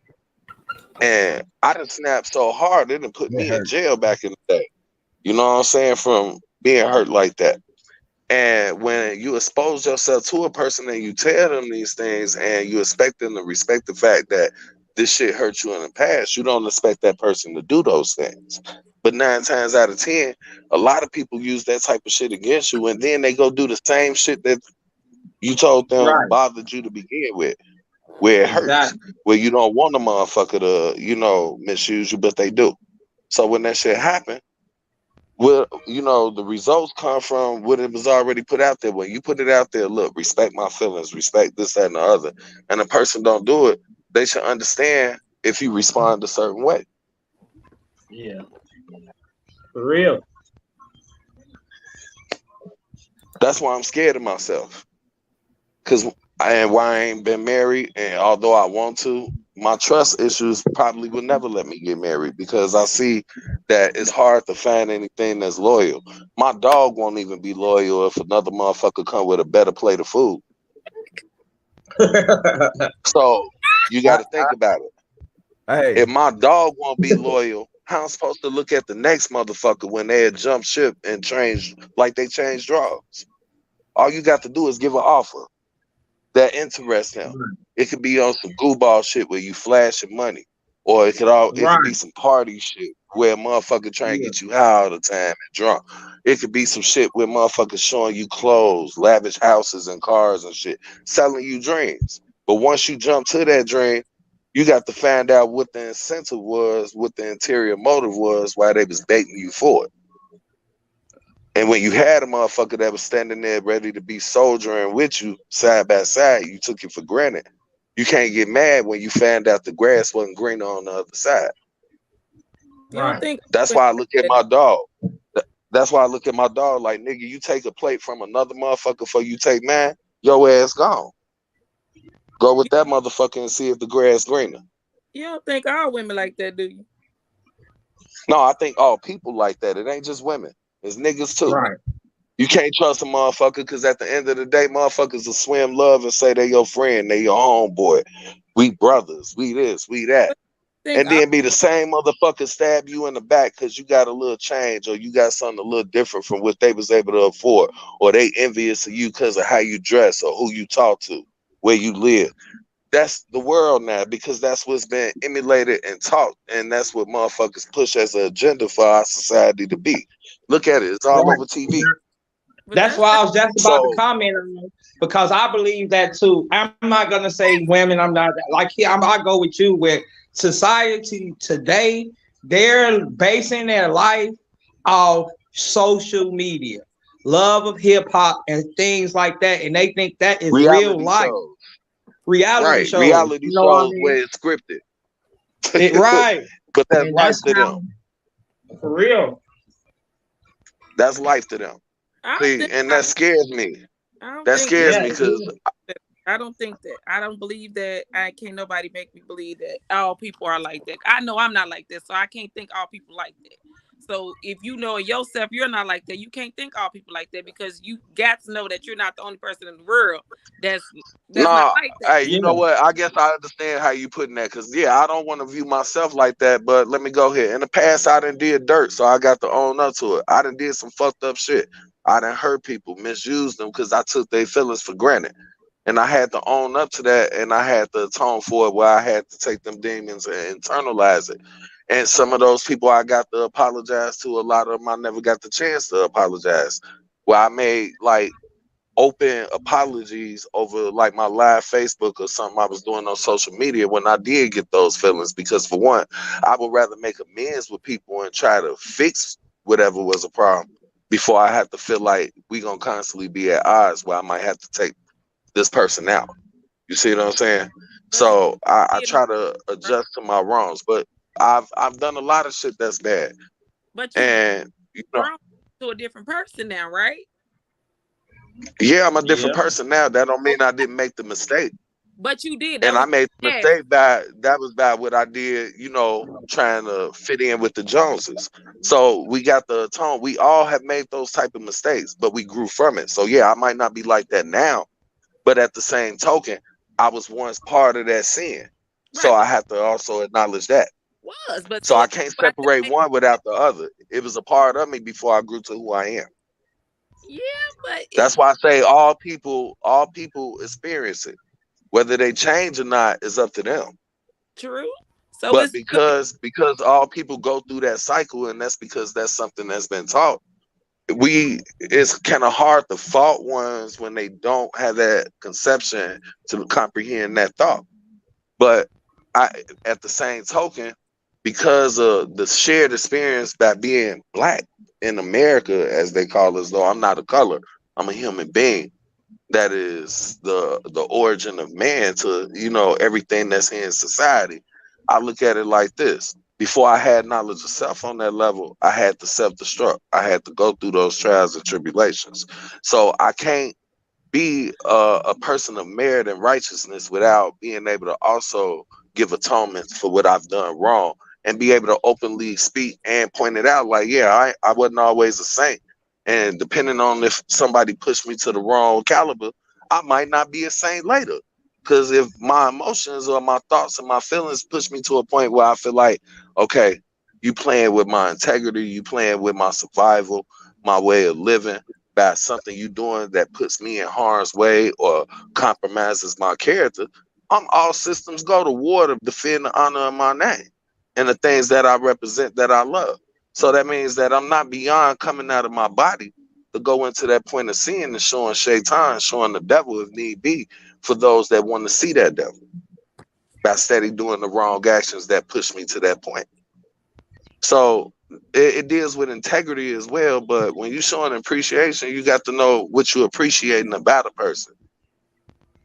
And I done snapped so hard, it done put me in jail back in the day. You know what I'm saying? From being hurt like that. And when you expose yourself to a person and you tell them these things and you expect them to respect the fact that this shit hurt you in the past, you don't expect that person to do those things. But 9 times out of 10, a lot of people use that type of shit against you, and then they go do the same shit that you told them bothered you to begin with, where it hurts, where you don't want a motherfucker to, you know, misuse you, but they do. So when that shit happen, well, you know, the results come from what it was already put out there. When you put it out there, look, respect my feelings, respect this, that, and the other, and the person don't do it, they should understand if you respond a certain way. Yeah. For real. That's why I'm scared of myself. Because why I ain't been married, and although I want to, my trust issues probably would never let me get married because I see that it's hard to find anything that's loyal. My dog won't even be loyal if another motherfucker come with a better plate of food. So you got to think about it. Hey, if my dog won't be loyal, how I'm supposed to look at the next motherfucker when they had jumped ship and changed like they changed drugs? All you got to do is give an offer that interests him. It could be on some goofball shit where you flashing money, or it could be some party shit where a motherfucker trying to get you high all the time and drunk. It could be some shit where motherfuckers showing you clothes, lavish houses and cars and shit, selling you dreams. But once you jump to that dream, you got to find out what the incentive was, what the interior motive was, why they was baiting you for it. And when you had a motherfucker that was standing there ready to be soldiering with you side by side, you took it for granted. You can't get mad when you find out the grass wasn't greener on the other side. That's why I look at my dog. That's why I look at my dog like, nigga, you take a plate from another motherfucker before you take mine, your ass gone. Go with that motherfucker and see if the grass greener. You don't think all women like that, do you? No, I think all people like that. It ain't just women. It's niggas too. Right. You can't trust a motherfucker because at the end of the day, motherfuckers will swim love and say they your friend, they your homeboy. We brothers, we this, we that. And then be the same motherfucker stab you in the back because you got a little change or you got something a little different from what they was able to afford, or they envious of you because of how you dress or who you talk to, where you live. That's the world now because that's what's been emulated and taught, and that's what motherfuckers push as an agenda for our society to be. Look at it; it's all over TV. That's why I was just about to comment on it, because I believe that too. I'm not gonna say women. I'm not like here. I go with you where society today, they're basing their life off social media, love of hip hop and things like that, and they think that is real Reality life. shows. Reality Right. shows, Reality you know what I shows mean? where it's scripted. Right, But that's and life that's to them. how for real. That's life to them. I don't See, think and that I, scares me. I don't That think scares Yeah, me it because is. I don't think that. I don't believe that. I can't nobody make me believe that all people are like that. I know I'm not like that, so I can't think all people like that. So if you know yourself, you're not like that. You can't think all people like that because you got to know that you're not the only person in the world that's not no, like that. hey, you know Yeah, what? I guess I understand how you putting that because yeah, I don't want to view myself like that. But let me go here. In the past, I done did dirt, so I got to own up to it. I done did some fucked up shit. I done hurt people, misused them because I took their feelings for granted. And I had to own up to that, and I had to atone for it. Where I had to take them demons and internalize it. And some of those people I got to apologize to. A lot of them I never got the chance to apologize. Where I made like open apologies over like my live Facebook or something I was doing on social media when I did get those feelings. Because for one, I would rather make amends with people and try to fix whatever was a problem before I have to feel like we gonna constantly be at odds where I might have to take this person out. You see what I'm saying? But you So I did try to adjust to my wrongs, but I've done a lot of shit that's bad, but you and you know, grown to a different person now, right? yeah, I'm a different yeah, person now. That don't Oh, mean I didn't make the mistake, but you did. That and I was made the yes, mistake by that was by what I did. You know, trying to fit in with the Joneses. So we got the tone. We all have made those type of mistakes, but we grew from it. So yeah, I might not be like that now, but at the same token, I was once part of that sin. So right. I But have to also acknowledge that. was but So so I it's can't about that. separate one without the other. It was a part of me before I grew to who I am. Yeah, but That's it's why I say all people experience it. Whether they change or not is up to them. true. So But it's good. because all people go through that cycle, and that's because that's something that's been taught. It's kind of hard to fault ones when they don't have that conception to comprehend that thought. But I, at the same token, because of the shared experience by being black in America, as they call us, though I'm not a color, I'm a human being. That is the origin of man to everything that's in society. I look at it like this: before I had knowledge of self on that level, I had to self-destruct. I had to go through those trials and tribulations. So I can't be a person of merit and righteousness without being able to also give atonement for what I've done wrong and be able to openly speak and point it out. Like, yeah, I wasn't always a saint. And depending on if somebody pushed me to the wrong caliber, I might not be a saint later. Because if my emotions or my thoughts and my feelings push me to a point where I feel like, okay, you playing with my integrity, you playing with my survival, my way of living, by something you doing that puts me in harm's way or compromises my character, I'm all systems go to war to defend the honor of my name and the things that I represent that I love. So that means that I'm not beyond coming out of my body to go into that point of seeing and showing Shaitan, showing the devil if need be, for those that want to see that devil by steady doing the wrong actions that push me to that point. So it deals with integrity as well. But when you're showing appreciation, you got to know what you're appreciating about a person.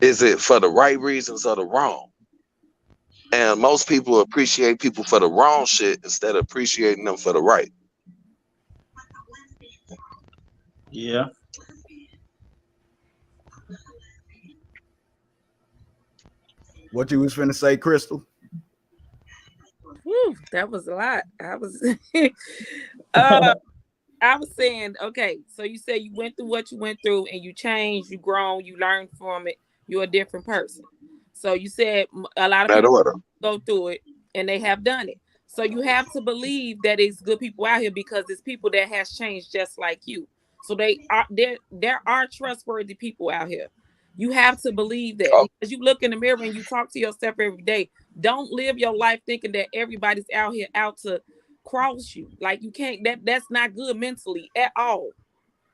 Is it for the right reasons or the wrong? And most people appreciate people for the wrong shit instead of appreciating them for the right. yeah. What you was finna say, Crystal? Whew, that was a lot. I was uh I was saying, okay, so you said you went through what you went through and you changed, you grown, you learned from it, you're a different person. So you said a lot of That people order. go through it and they have done it. So you have to believe that it's good people out here because it's people that has changed just like you. So there are trustworthy people out here. You have to believe that. Oh, As you look in the mirror and you talk to yourself every day, don't live your life thinking that everybody's out here out to cross you. Like you can't that's not good mentally at all.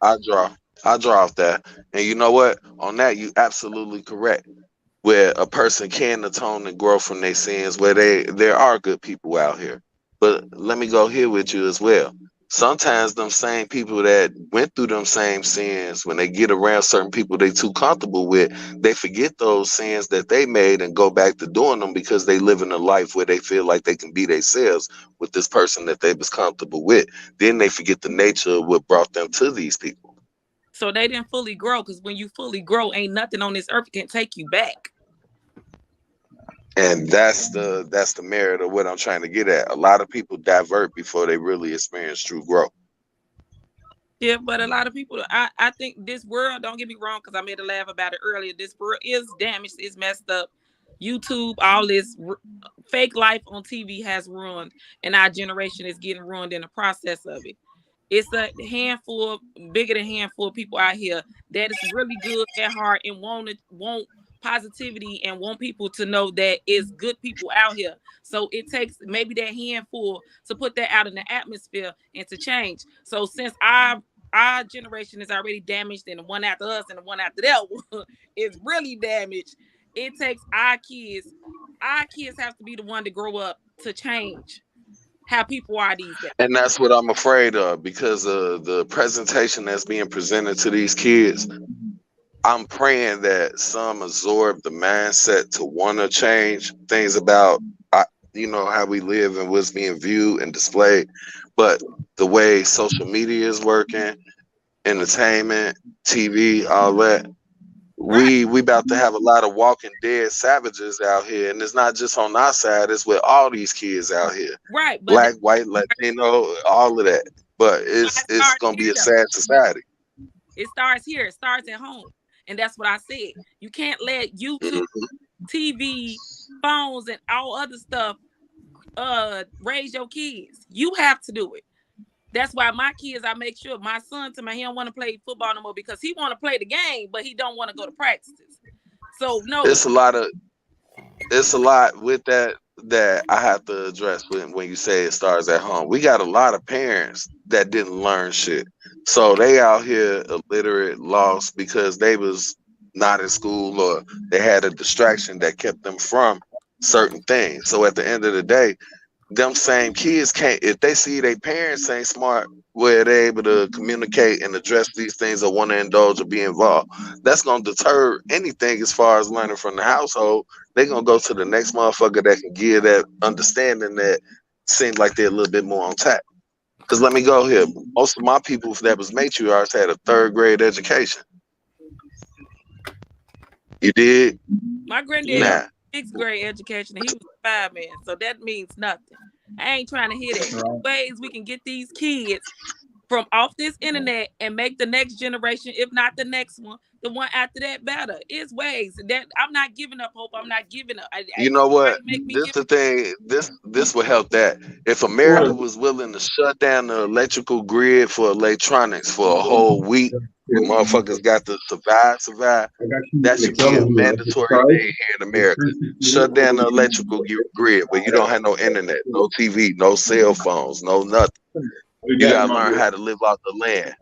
I draw. I draw off that. And you know what? On that, you absolutely correct. where a person can atone and grow from their sins, where there are good people out here. But let me go here with you as well. Sometimes them same people that went through them same sins, when they get around certain people they too comfortable with, they forget those sins that they made and go back to doing them because they live in a life where they feel like they can be themselves with this person that they was comfortable with. Then they forget the nature of what brought them to these people. So they didn't fully grow, because when you fully grow, ain't nothing on this earth can take you back. And that's the merit of what I'm trying to get at. A lot of people divert before they really experience true growth. Yeah, but a lot of people, I think this world, don't get me wrong, because I made a laugh about it earlier, this world is damaged, it's messed up. YouTube, all this fake life on TV has ruined, and our generation is getting ruined in the process of it. It's a handful, bigger than handful of people out here that is really good at heart and want positivity and want people to know that it's good people out here. So it takes maybe that handful to put that out in the atmosphere and to change. So since our generation is already damaged, and the one after us and the one after that is really damaged, it takes our kids. Our kids have to be the one to grow up to change how people are these days. And that's what I'm afraid of, because of the presentation that's being presented to these kids. I'm praying that some absorb the mindset to want to change things about, how we live and what's being viewed and displayed. But the way social media is working, entertainment, TV, all that, Right. we about to have a lot of walking dead savages out here. And it's not just on our side, it's with all these kids out here. Right. But Black, white, Latino, all of that. But it's gonna be a sad society. It starts here. It starts at home. And that's what I said. You can't let YouTube, TV, phones, and all other stuff raise your kids. You have to do it. That's why my kids, I make sure my son he don't want to play football no more, because he want to play the game, but he don't want to go to practices. So no, It's a lot with that I have to address when you say it starts at home. We got a lot of parents that didn't learn shit. So they out here illiterate, lost, because they was not in school, or they had a distraction that kept them from certain things. So at the end of the day, them same kids can't, if they see their parents ain't smart, where they're able to communicate and address these things or want to indulge or be involved, that's going to deter anything as far as learning from the household. They're going to go to the next motherfucker that can give that understanding that seems like they're a little bit more on tap. Because let me go here. Most of my people that was matriarchs had a 3rd grade education. You did? my granddad Nah. 6th grade education, and he was a 5-man, so that means nothing. I ain't trying to hear that. Ways we can get these kids from off this internet and make the next generation, if not the next one, the one after that better. It's ways that I'm not giving up hope. I'm not giving up. You know what? This the thing. This will help that. If America was willing to shut down the electrical grid for electronics for a whole week, and motherfuckers got to survive, that should be a mandatory thing here in America. Shut down the electrical grid where you don't have no internet, no TV, no cell phones, no nothing. You gotta learn how to live off the land,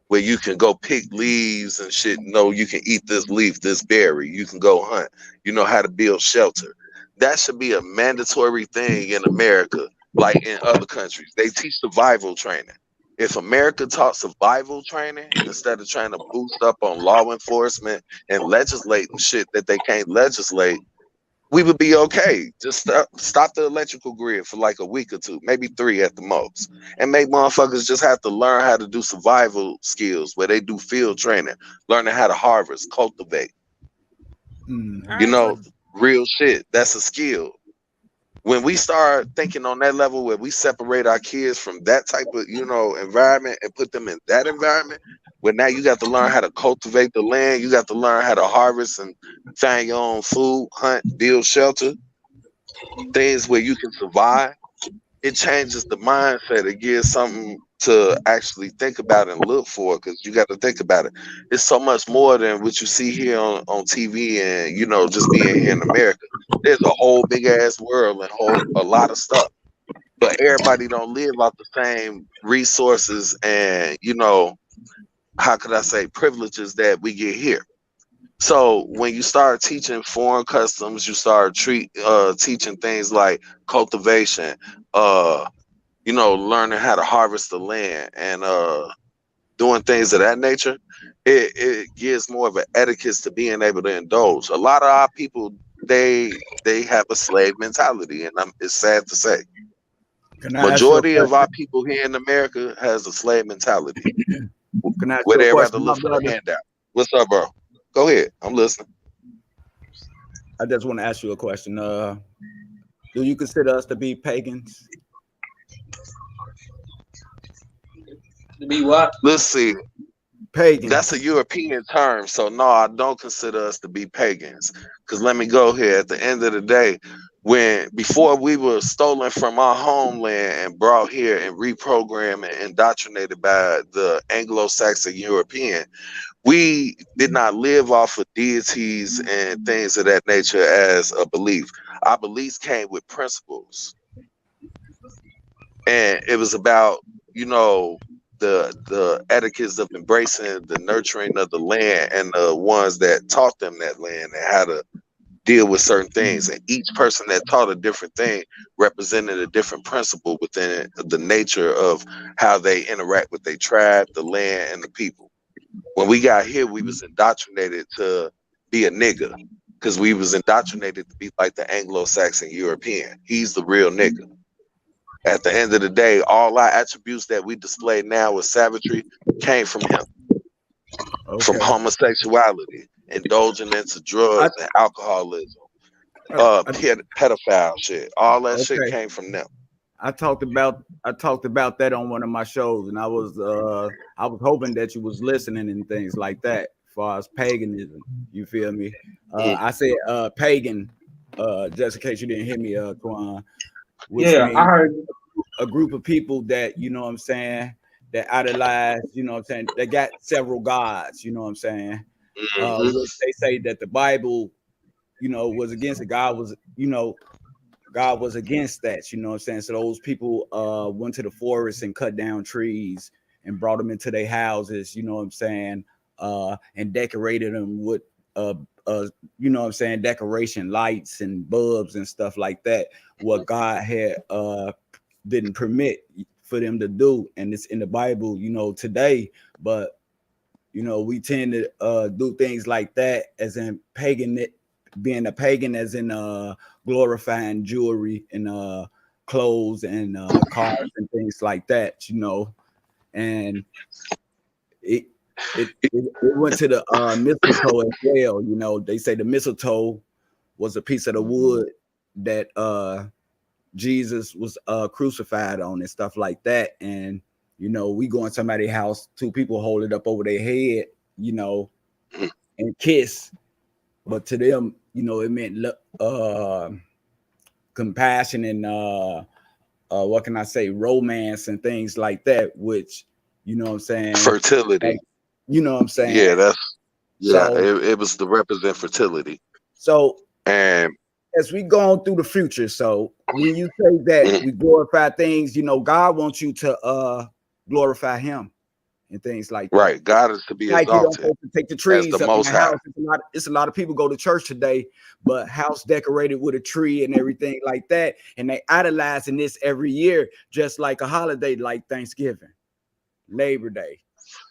where you can go pick leaves and shit. No, you can eat this leaf, this berry. You can go hunt. You know how to build shelter. That should be a mandatory thing in America, like in other countries. They teach survival training. If America taught survival training instead of trying to boost up on law enforcement and legislating shit that they can't legislate, we would be okay. Just stop the electrical grid for like a week or 2, maybe 3 at the most, and make motherfuckers just have to learn how to do survival skills where they do field training, learning how to harvest, cultivate. Real shit. That's a skill. When we start thinking on that level where we separate our kids from that type of, environment and put them in that environment, where now you got to learn how to cultivate the land, you got to learn how to harvest and find your own food, hunt, build shelter, things where you can survive. It changes the mindset. It gives something to actually think about and look for, because you got to think about it. It's so much more than what you see here on TV and, just being here in America. There's a whole big ass world and a lot of stuff. But everybody don't live off the same resources and, how could I say, privileges that we get here. So when you start teaching foreign customs, you start teaching things like cultivation, learning how to harvest the land and doing things of that nature. It gives more of an etiquette to being able to indulge. A lot of our people, they have a slave mentality, and it's sad to say. Can I ask you a Majority of our question? people here in America has a slave mentality, Can I ask where you a they rather question, my live for the brother? handout. What's up, bro? Go ahead. I'm listening. I just want to ask you a question. Do you consider us to be pagans? To be what? Let's see. Pagans. That's a European term. So no, I don't consider us to be pagans. Because let me go here. At the end of the day, before we were stolen from our homeland and brought here and reprogrammed and indoctrinated by the Anglo-Saxon European, we did not live off of deities and things of that nature as a belief. Our beliefs came with principles. And it was about, the etiquettes of embracing the nurturing of the land and the ones that taught them that land and how to deal with certain things. And each person that taught a different thing represented a different principle within the nature of how they interact with their tribe, the land, and the people. When we got here, we was indoctrinated to be a nigga because we was indoctrinated to be like the Anglo-Saxon European. He's the real nigga. At the end of the day, all our attributes that we display now with savagery came from him, from homosexuality, indulging into drugs and alcoholism, pedophile shit. All that shit came from them. I talked about that on one of my shows, and I was hoping that you was listening and things like that. As far as paganism, you feel me? I said pagan, just in case you didn't hear me, Quan. Yeah, I heard a group of people that, you know what I'm saying, that idolize, you know what I'm saying, they got several gods, you know what I'm saying. Which they say that the Bible, was against it. God was against that, you know what I'm saying. So those people went to the forest and cut down trees and brought them into their houses, you know what I'm saying, and decorated them with you know what I'm saying, decoration lights and bulbs and stuff like that, what God had didn't permit for them to do. And it's in the Bible, today. But we tend to do things like that, as in being a pagan, as in glorifying jewelry and clothes and cars and things like that, and it went to the mistletoe as well. They say the mistletoe was a piece of the wood that Jesus was crucified on and stuff like that. And we go in somebody's house, two people hold it up over their head, and kiss. But to them, it meant compassion and what can I say, romance and things like that, which, you know what I'm saying, fertility. Like, you know what I'm saying? Yeah, it was to represent fertility. So, and as we go on through the future, so when you say that we glorify things, God wants you to glorify him and things like that. Right. God is to be exalted. You don't have to take the trees up in the house. It's a lot of people go to church today, but house decorated with a tree and everything like that. And they idolizing this every year, just like a holiday like Thanksgiving, Labor Day,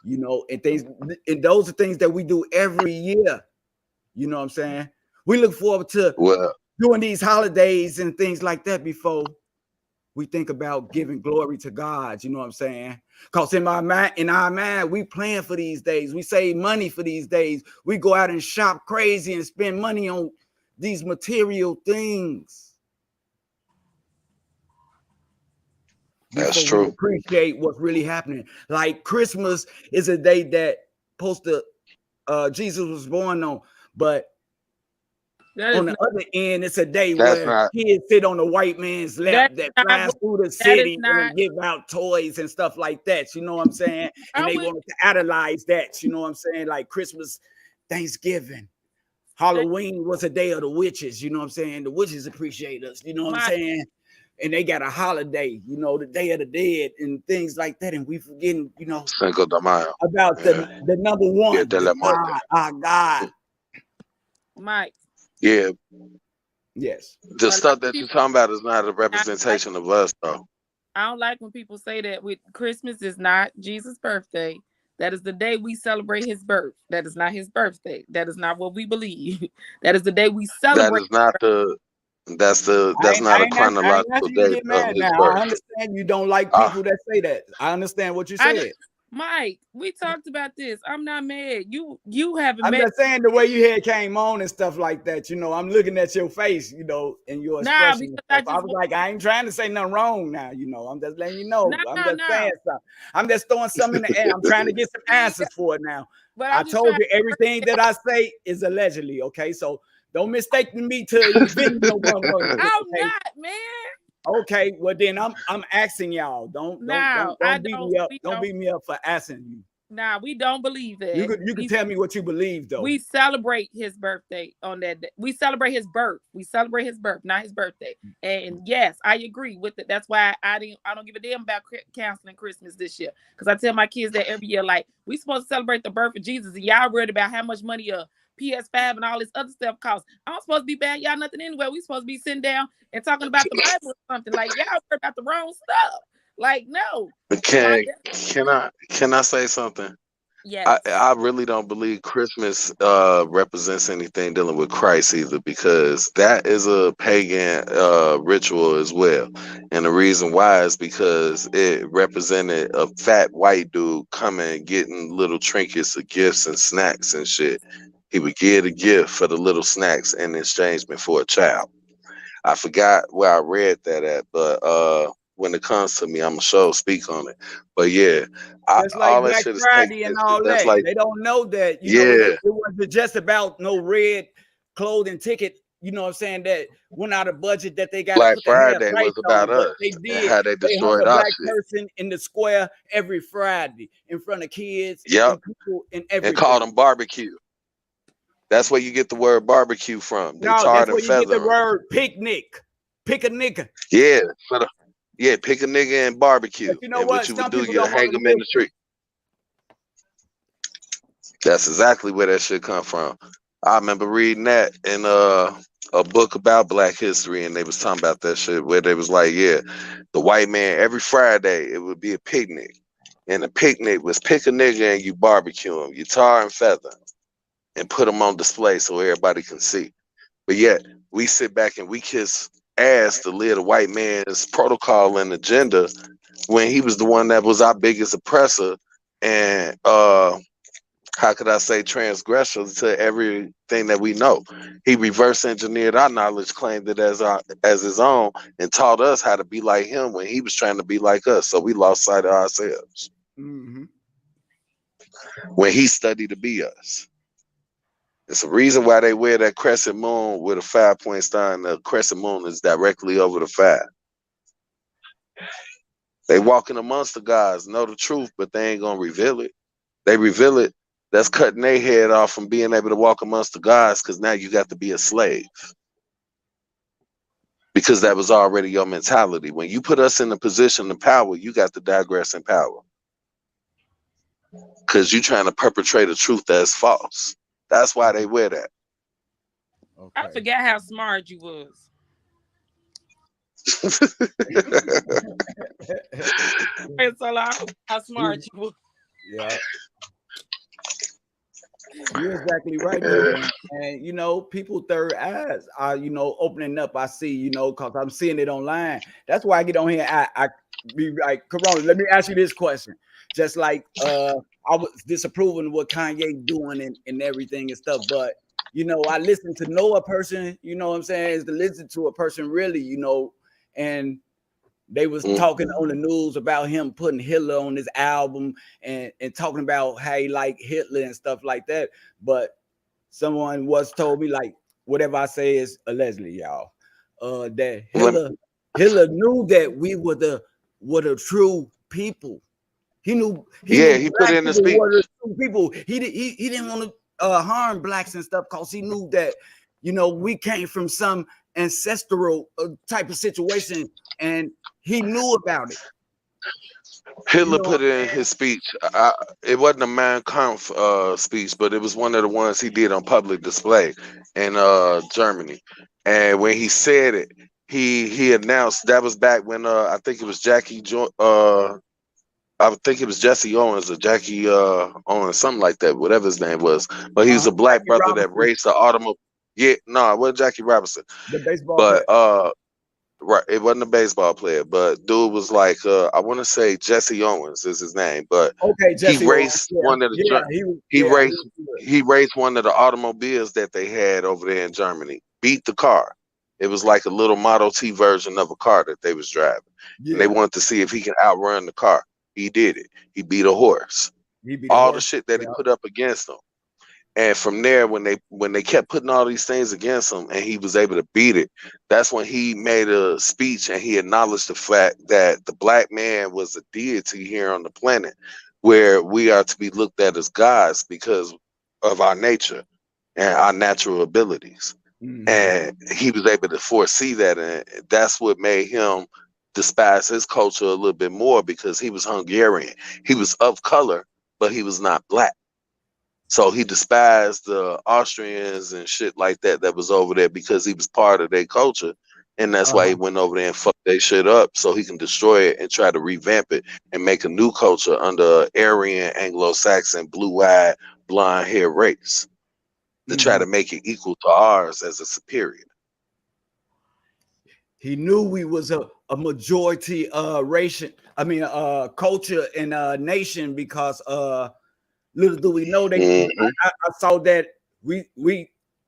and things. And those are things that we do every year. You know what I'm saying? We look forward to doing these holidays and things like that before we think about giving glory to God. You know what I'm saying? Because in our mind, we plan for these days. We save money for these days. We go out and shop crazy and spend money on these material things. That's true. We appreciate what's really happening. Like Christmas is a day that Jesus was born on, but on the other end, it's a day where kids sit on the white man's lap that flies through the city and give out toys and stuff like that. You know what I'm saying? And they wanted to idolize that. You know what I'm saying? Like Christmas, Thanksgiving, Halloween was a day of the witches. You know what I'm saying? The witches appreciate us. You know what I'm saying? And they got a holiday, the Day of the Dead and things like that. And we forgetting, Cinco de Mayo. about the number one, our God. Mike. Yeah, Yes. the A lot stuff of that you're people, talking about is not a I don't like, representation of us, though. I don't like when people say that with Christmas is not Jesus' birthday. That is the day we celebrate his birth. That is not his birthday. That is not what we believe. That is the day we That celebrate. is not the. That's not a I ain't chronological asking you to date get of mad his now. I birth. understand you don't like Ah, people that say that. I understand what you I just, said. Mike, we talked about this. I'm not mad. You haven't I'm met. just saying the way you had came on and stuff like that. I'm looking at your face, and your Nah, expression and because I stuff. I just was want. like, I ain't trying to say nothing wrong now. I'm just letting you know. No, I'm no, just saying no. something. I'm just throwing something in the air. I'm trying to get some See, answers for it now. but I I'm just told trying you everything to. that I say is allegedly, okay? So don't mistake me to offend no one. I'm Okay. not, man. Okay, well then I'm asking y'all. Don't don't No, don't I don't beat don't. me up. We Don't don't. beat me up for asking you. Nah, we don't believe You that. could you could tell me what you believe though. We celebrate his birthday on that day. We celebrate his birth. We celebrate his birth, not his birthday. And yes, I agree with it. That's why I don't give a damn about canceling Christmas this year. Because I tell my kids that every year, like, we supposed to celebrate the birth of Jesus, and y'all worried about how much money a PS5 and all this other stuff costs. I'm supposed to be bad y'all nothing anyway. We supposed to be sitting down and talking about the Bible or something. Like, y'all worried about the wrong stuff. Like, no. My can I say something? I, yes. I really don't believe Christmas represents anything dealing with Christ either, because that is a pagan ritual as well. And the reason why is because it represented a fat white dude coming getting little trinkets of gifts and snacks and shit. He would give a gift for the little snacks in exchange for a child. I forgot where I read that at, but when it comes to me, I'm sure speak on it. But yeah, Just like all that Black shit is taking Friday and place. all That's that. like, They don't know that, yeah, it wasn't just about no red clothing ticket, what I'm saying, that went out of budget that they got to Black put the half Friday price was about on. But us they and did. how they They hung destroyed a our black shit. person in the square every Friday in front of kids Yep, and people and and called everything. them barbecue. That's where you get the word barbecue from. They No, that's tarred and where you get feather the 'em. word picnic. Pick a nigga. Yeah, yeah, pick a nigga and barbecue, But you know and what what? you would Some do, people you don't want hang to them in the listen. tree. That's exactly where that shit come from. I remember reading that in a book about Black history, and they was talking about that shit where they was like, yeah, the white man every Friday it would be a picnic, and the picnic was pick a nigga and you barbecue him, you tar and feather, and put them on display so everybody can see. But yet we sit back and we kiss ass to live the white man's protocol and agenda when he was the one that was our biggest oppressor and how could I say transgressor to everything that we know. He reverse engineered our knowledge, claimed it as his own, and taught us how to be like him when he was trying to be like us. So we lost sight of ourselves Mm-hmm. when he studied to be us. It's a reason why they wear that crescent moon with a 5-point star, and the crescent moon is directly over the 5. They walking amongst the gods, know the truth, but they ain't gonna reveal it. They reveal it. That's cutting their head off from being able to walk amongst the gods, because now you got to be a slave. Because that was already your mentality. When you put us in a position of power, you got to digress in power. Because you're trying to perpetrate a truth that's false. That's why they wear that. I Okay. forgot how smart you was. It's so I forgot how smart you was. Yeah. You're exactly right though, man. And people third eyes are, opening up. I see, because I'm seeing it online. That's why I get on here. I be like, Corona, let me ask you this question. Just like I was disapproving of what Kanye doing and everything and stuff, but I listen to know a person, what I'm saying, is to listen to a person really, and they was talking on the news about him putting Hitler on his album and talking about how he like Hitler and stuff like that. But someone was told me, like, whatever I say is allegedly, y'all, that Hitler knew that we were the true people. He knew Yeah, he put black in the people speech. were the true people. He didn't want to harm blacks and stuff because he knew that we came from some ancestral type of situation, and he knew about it. You Hitler know what put I'm it in saying? his speech. It wasn't a Mein Kampf speech, but it was one of the ones he did on public display in Germany. And when he said it, he announced that was back when I think it was I think it was Jesse Owens or Jackie Owens, something like that, whatever his name was. But he was a black Jackie brother that Robinson, raced the automobile. Yeah, no, it wasn't Jackie Robinson. the baseball But player. right, it wasn't a baseball player, but dude was like I want to say Jesse Owens is his name, but Okay, he Jesse Owens. raced Yeah, one of the yeah, he he raced was good. he raced one of the automobiles that they had over there in Germany. Beat the car. It was like a little Model T version of a car that they was driving, and they Yeah, wanted to see if he could outrun the car. He did it. He beat a horse. he beat a All the horse. shit that he Yeah. put up against him. And from there, when they kept putting all these things against him, and he was able to beat it, that's when he made a speech and he acknowledged the fact that the black man was a deity here on the planet, where we are to be looked at as gods because of our nature and our natural abilities. Mm-hmm. And he was able to foresee that, and that's what made him despise his culture a little bit more because he was Hungarian. He was of color, but he was not black. So he despised the Austrians and shit like that that was over there because he was part of their culture. And that's why he went over there and fucked their shit up so he can destroy it and try to revamp it and make a new culture under Aryan, Anglo-Saxon, blue-eyed, blonde-hair race to try Mm-hmm. to make it equal to ours as a superior. He knew we was a majority culture and nation because little do we know Mm-hmm. I saw that we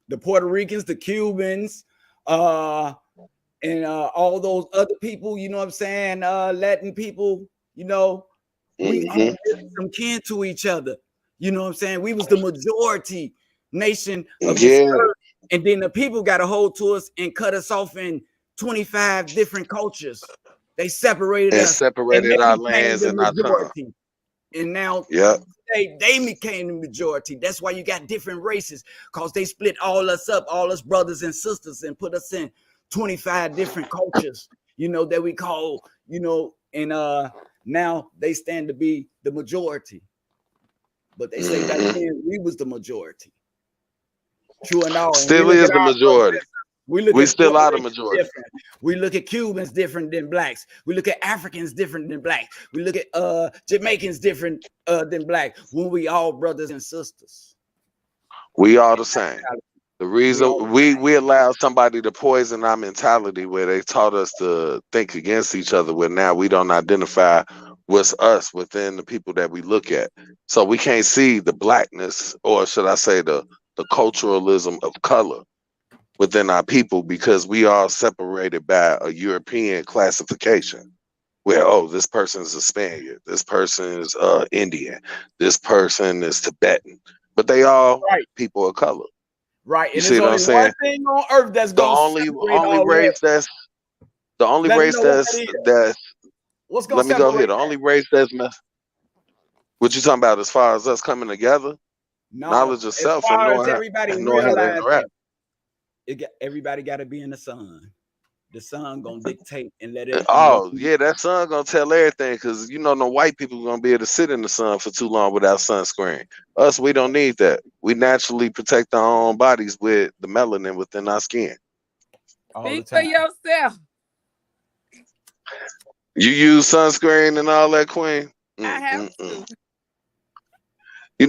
the Puerto Ricans, the Cubans, and all those other people, you know what I'm saying, Latin people, you know, we all Mm-hmm. lived some kin to each other. You know what I'm saying? We was the majority nation of this Yeah, earth, and then the people got a hold to us and cut us off in 25 different cultures. They separated and us, and separated they our became lands the and our tongue. majority. And now Yep. they became the majority. That's why you got different races, because they split all us up, all us brothers and sisters, and put us in 25 different cultures, you know, that we call, you know, and now they stand to be the majority. But they say back Mm-hmm. then we was the majority. True and all. And we Still look is at the our brothers, majority. we look We at still Puerto are the Ricans majority. different. We look at Cubans different than blacks. We look at Africans different than blacks. We look at Jamaicans different than black. When we all brothers and sisters. We are the same. The We all reason we allowed somebody to poison our mentality where they taught us to think against each other, where now we don't identify what's us within the people that we look at. So we can't see the blackness, or should I say the culturalism of color within our people because we are separated by a European classification. Where this person is a Spaniard, this person is Indian, this person is Tibetan, but they all right. people of color. Right. You And see there's what I'm only one saying? thing on earth that's The gonna only separate only all that. race that's the only Let me race know what that is. that's What's gonna let me go here. separate The that? only race what you talking about as far as us coming together, No, knowledge of as self and far as knowing everybody how to realizing interact. everybody gotta be in the sun. The sun gonna dictate and let everything else Oh be. yeah, that sun gonna tell everything because no white people gonna be able to sit in the sun for too long without sunscreen. Us, we don't need that. We naturally protect our own bodies with the melanin within our skin. All the Speak for time. yourself. You use sunscreen and all that, Queen. I have Mm-mm-mm. to.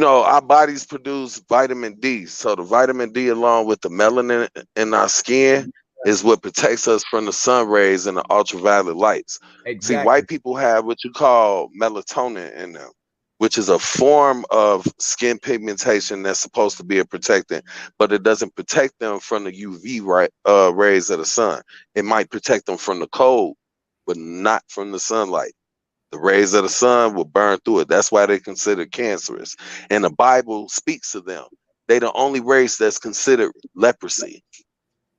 Our bodies produce vitamin D. So the vitamin D, along with the melanin in our skin, is what protects us from the sun rays and the ultraviolet lights. See, Exactly. white people have what you call melatonin in them, which is a form of skin pigmentation that's supposed to be a protectant, but it doesn't protect them from the UV rays of the sun. It might protect them from the cold, but not from the sunlight. The rays of the sun will burn through it. That's why they're considered cancerous. And the Bible speaks to them. They the only race that's considered leprosy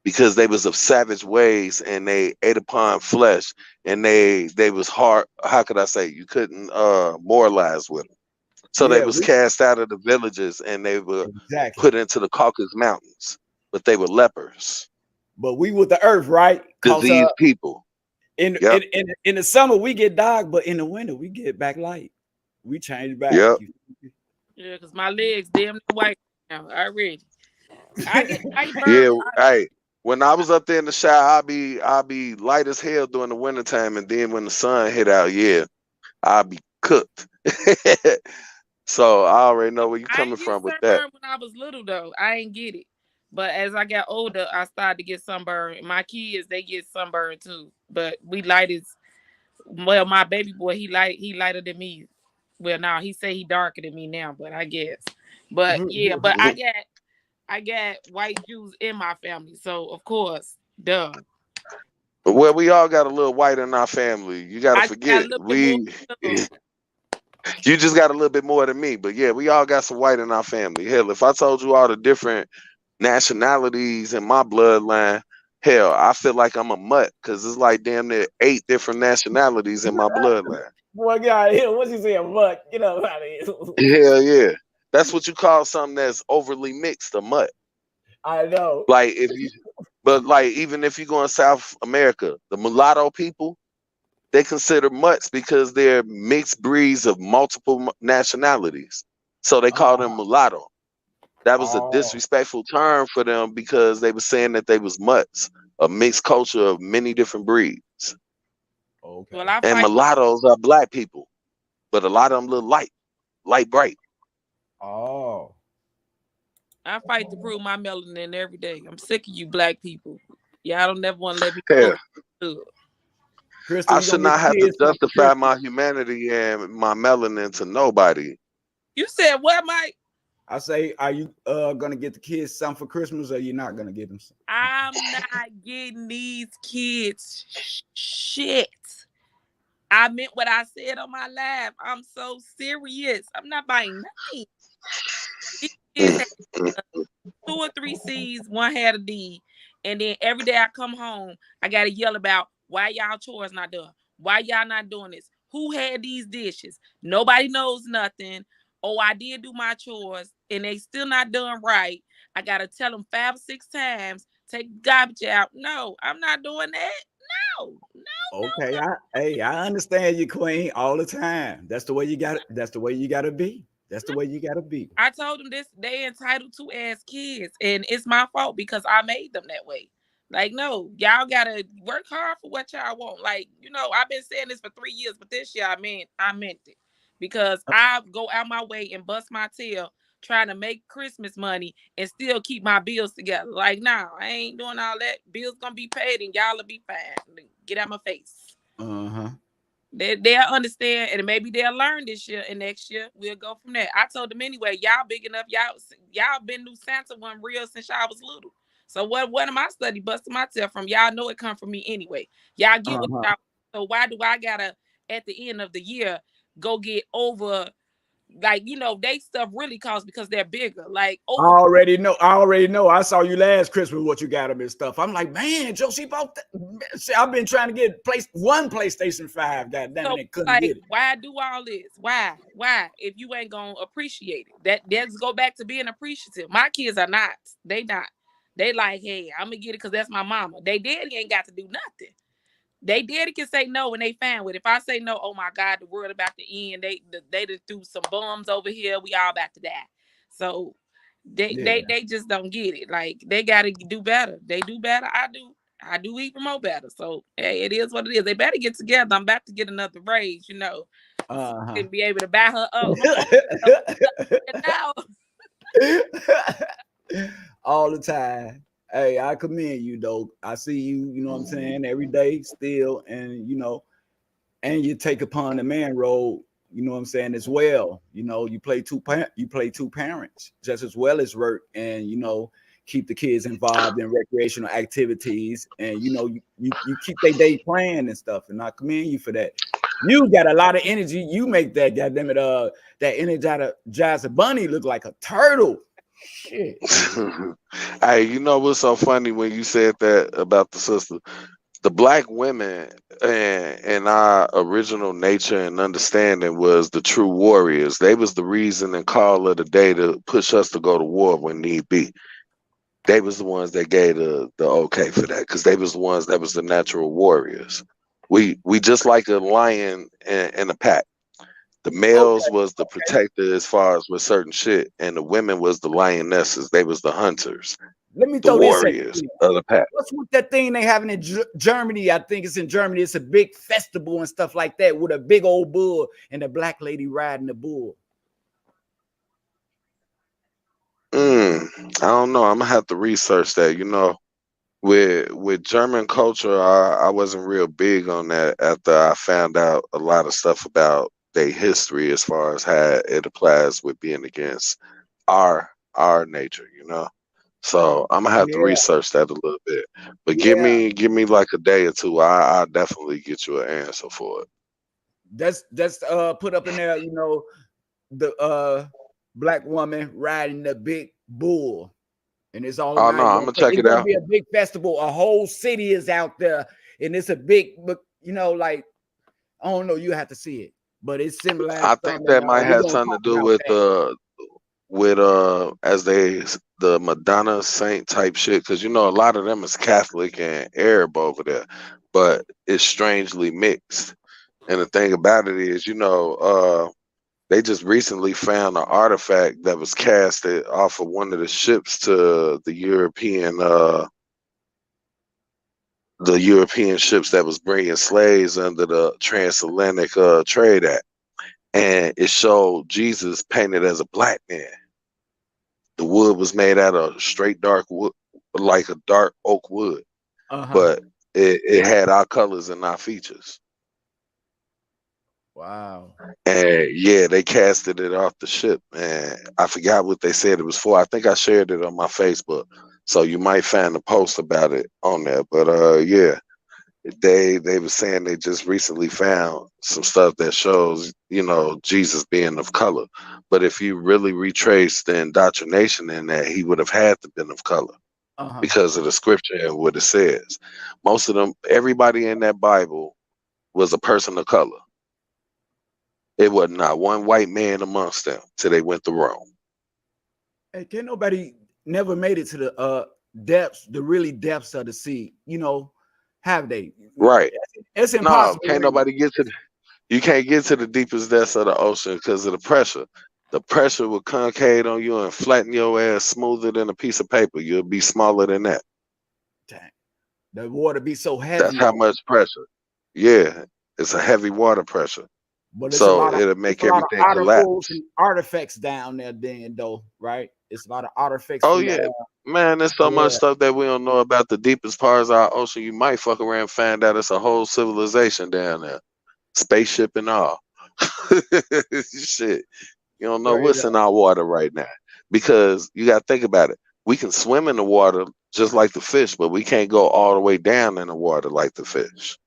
because they was of savage ways and they ate upon flesh and they was hard. How could I say? You couldn't moralize with them. So they Yeah, was we cast out of the villages and they were exactly. put into the Caucasus Mountains. But they were lepers, But we with the earth, right? Cause diseased people. In, Yep. in the summer we get dark, but in the winter we get back light. We change back. Yep. Yeah, because my legs damn white now already. I get white burn. Yeah. Hey, when I was up there in the shower, I be light as hell during the wintertime, and then when the sun hit out, yeah, I'll be cooked. So I already know where you're I coming ain't get from with that. sunburn when I was little though. I ain't get it. But as I got older, I started to get sunburn. My kids, they get sunburn too. But we light as well. My baby boy, he lighter than me. Well, now he say he darker than me now, but I guess. But yeah, but I got white Jews in my family, so of course, duh. Well, we all got a little white in our family. You got to I just got a forget little bit more. you just got a little bit more than me. But yeah, we all got some white in our family. Hell, if I told you all the different nationalities in my bloodline, hell, I feel like I'm a mutt because it's like damn near 8 different nationalities in my bloodline. Boy, God, what's he saying? Mutt, get up out of here. Hell yeah. That's what you call something that's overly mixed, a mutt. I know. Like even if you go in South America, the mulatto people, they consider mutts because they're mixed breeds of multiple nationalities. So they call them mulatto. That was a disrespectful term for them because they were saying that they was mutts, a mixed culture of many different breeds. Okay. Well, And mulattoes are black people, but a lot of them look light bright. Oh. I fight to prove my melanin every day. I'm sick of you black people. Y'all don't never want to let me Hell, go. I should not have to justify my humanity and my melanin to nobody. You said what, Mike? I say, are you gonna get the kids something for Christmas, or you're not gonna get them something? I'm not getting these kids shit. I meant what I said on my live. I'm so serious. I'm not buying nothing. These kids had 2 or 3 C's, 1 had a D, and then every day I come home, I gotta yell about why y'all chores not done. Why y'all not doing this? Who had these dishes? Nobody knows nothing. Oh, I did do my chores and they still not done right. I gotta tell them 5 or 6 times, take the garbage out. No, I'm not doing that. No. Okay, I understand you, Queen, all the time. That's the way you got it. That's the way you gotta be. That's the way you gotta be. I told them this, they entitled to as kids, and it's my fault because I made them that way. Like, no, y'all gotta work hard for what y'all want. Like, I've been saying this for 3 years, but this year I meant it. Because I go out my way and bust my tail trying to make Christmas money and still keep my bills together. Like, nah, I ain't doing all that. Bills gonna be paid and y'all will be fine. Get out my face. Uh-huh. They'll understand, and maybe they'll learn this year, and next year we'll go from there. I told them anyway, y'all big enough, y'all been new Santa one real since y'all was little. So what am I study busting my tail from? Y'all know it come from me anyway. Y'all get what y'all. So why do I gotta at the end of the year go get over? Like, they stuff really costs because they're bigger. Like, I already know. I saw you last Christmas what you got them and stuff. I'm like, man, Josie bought that. I've been trying to get one PlayStation 5. God damn it, couldn't get it. Why do all this? Why? If you ain't gonna appreciate it, let's go back to being appreciative. My kids are not. They not. They like, hey, I'm gonna get it because that's my mama. They daddy ain't got to do nothing. They daddy can say no and they fine with it. If I say no, oh my God, the world about to end. They threw some bombs over here. We all about to die. So they just don't get it. Like, they gotta do better. They do better. I do even more better. So hey, it is what it is. They better get together. I'm about to get another raise, and be able to buy her up. All the time. Hey, I commend you though. I see you, you know what I'm saying, every day still, and and you take upon the man role, you know what I'm saying, as well. You play two parents just as well as work, and keep the kids involved in recreational activities, and you keep their day playing and stuff. And I commend you for that. You got a lot of energy. You make that goddamn it, that Energizer bunny look like a turtle. Shit. Hey, what's so funny when you said that about the sister? The black women and our original nature and understanding was the true warriors. They was the reason and call of the day to push us to go to war when need be. They was the ones that gave the okay for that, because they was the ones that was the natural warriors. We just like a lion in a pack. The males Okay, was the okay. protector as far as with certain shit, and the women was the lionesses. They was the hunters, Let me the throw this at warriors you. of the pack. What's with that thing they having in Germany? I think it's in Germany. It's a big festival and stuff like that with a big old bull and a black lady riding the bull. I don't know. I'm gonna have to research that. With German culture, I wasn't real big on that after I found out a lot of stuff about their history as far as how it applies with being against our nature. So I'm gonna have to Yeah, research that a little bit. But yeah. give me like a day or two. I'll definitely get you an answer for it. That's put up in there, the black woman riding the big bull. And it's all Oh no, night. I'm gonna check It's it gonna out. be a big festival. A whole city is out there, and it's a big, but like I don't know. You have to see it, but it's symbolized I think something. that And might we're have gonna something to talk do about with that. as the Madonna Saint type shit, because a lot of them is Catholic and Arab over there, but it's strangely mixed. And the thing about it is, they just recently found an artifact that was casted off of one of the ships to the European ships that was bringing slaves under the Transatlantic Trade Act, and it showed Jesus painted as a black man. The wood was made out of straight dark wood, like a dark oak wood, Uh-huh. but it had our colors and our features. Wow. And yeah, they casted it off the ship, and I forgot what they said it was for. I think I shared it on my Facebook, so you might find a post about it on there. But yeah, they were saying they just recently found some stuff that shows Jesus being of color. But if you really retrace the indoctrination in that, he would have had to been of color Uh-huh. because of the scripture and what it says. Most of them, everybody in that Bible was a person of color. It was not one white man amongst them till they went to Rome. Hey, can't nobody never made it to the depths, the really depths of the sea. Have they? Right. It's No, impossible, can't really. nobody you can't get to the deepest depths of the ocean because of the pressure. The pressure will concave on you and flatten your ass smoother than a piece of paper. You'll be smaller than that. Dang. The water be so That's heavy how though. much pressure. Yeah, it's a heavy water pressure. But So it'll make it's a lot of everything articles collapse. and artifacts down there then though, right? It's a lot of artifacts Oh from yeah. Man, there's so much yeah, stuff that we don't know about the deepest parts of our ocean. You might fuck around and find out it's a whole civilization down there. Spaceship and all. Shit. You don't know straight what's up. in our water right now. Because you gotta think about it. We can swim in the water just like the fish, but we can't go all the way down in the water like the fish.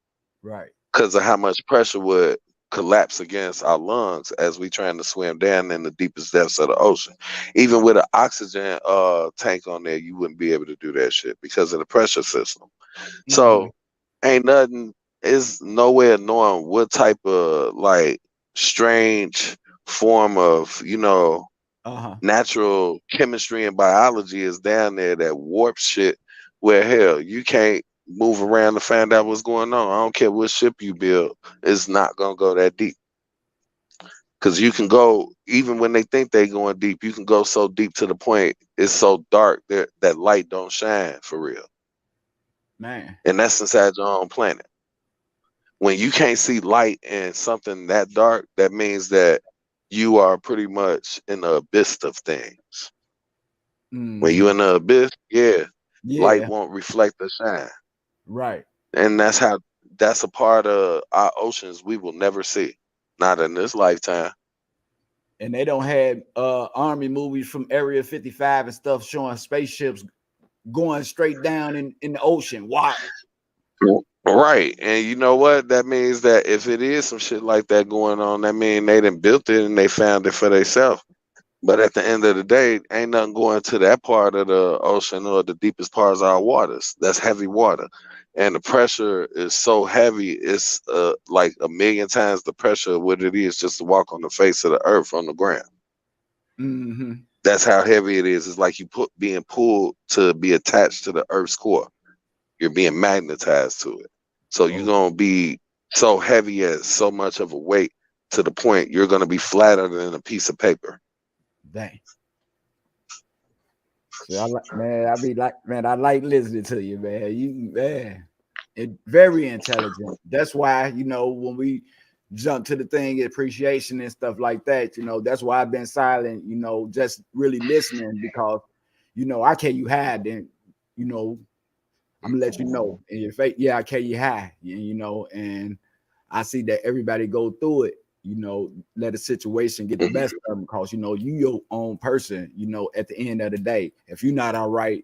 Right. Because of how much pressure would collapse against our lungs as we trying to swim down in the deepest depths of the ocean. Even with an oxygen tank on there, you wouldn't be able to do that shit because of the pressure system. Mm-hmm. So ain't nothing is nowhere knowing what type of like strange form of Uh-huh. natural chemistry and biology is down there that warps shit where hell you can't move around to find out what's going on. I don't care what ship you build, it's not gonna go that deep. Cause you can go even when they think they going deep, you can go so deep to the point it's so dark that light don't shine for real. Man. And that's inside your own planet. When you can't see light in something that dark, that means that you are pretty much in the abyss of things. When you Mm-hmm. in the abyss, yeah, light Yeah, won't reflect or shine. right. And that's a part of our oceans we will never see. Not in this lifetime. And they don't have army movies from Area 55 and stuff showing spaceships going straight down in the ocean. Wow. Right. And you know what? That means that if it is some shit like that going on, that means they done built it and they found it for themselves. But at the end of the day, ain't nothing going to that part of the ocean or the deepest parts of our waters. That's heavy water. And the pressure is so heavy, it's like a million times the pressure of what it is just to walk on the face of the earth on the ground. Mm-hmm. That's how heavy it is. It's like being pulled to be attached to the earth's core. You're being magnetized to it. So you're Oh, gonna be so heavy as so much of a weight to the point you're going to be flatter than a piece of paper. Dang. See, man, I be like, man, I like listening to you, man. Very intelligent. That's why, you know, when we jump to the thing, appreciation and stuff like that, you know, that's why I've been silent, you know, just really listening because, you know, I care you high, then, you know, I'm gonna let you know in your face, yeah, I care you high, you know, and I see that everybody go through it, you know, let a situation get the best of them because, you know, you your own person, you know, at the end of the day, if you're not all right,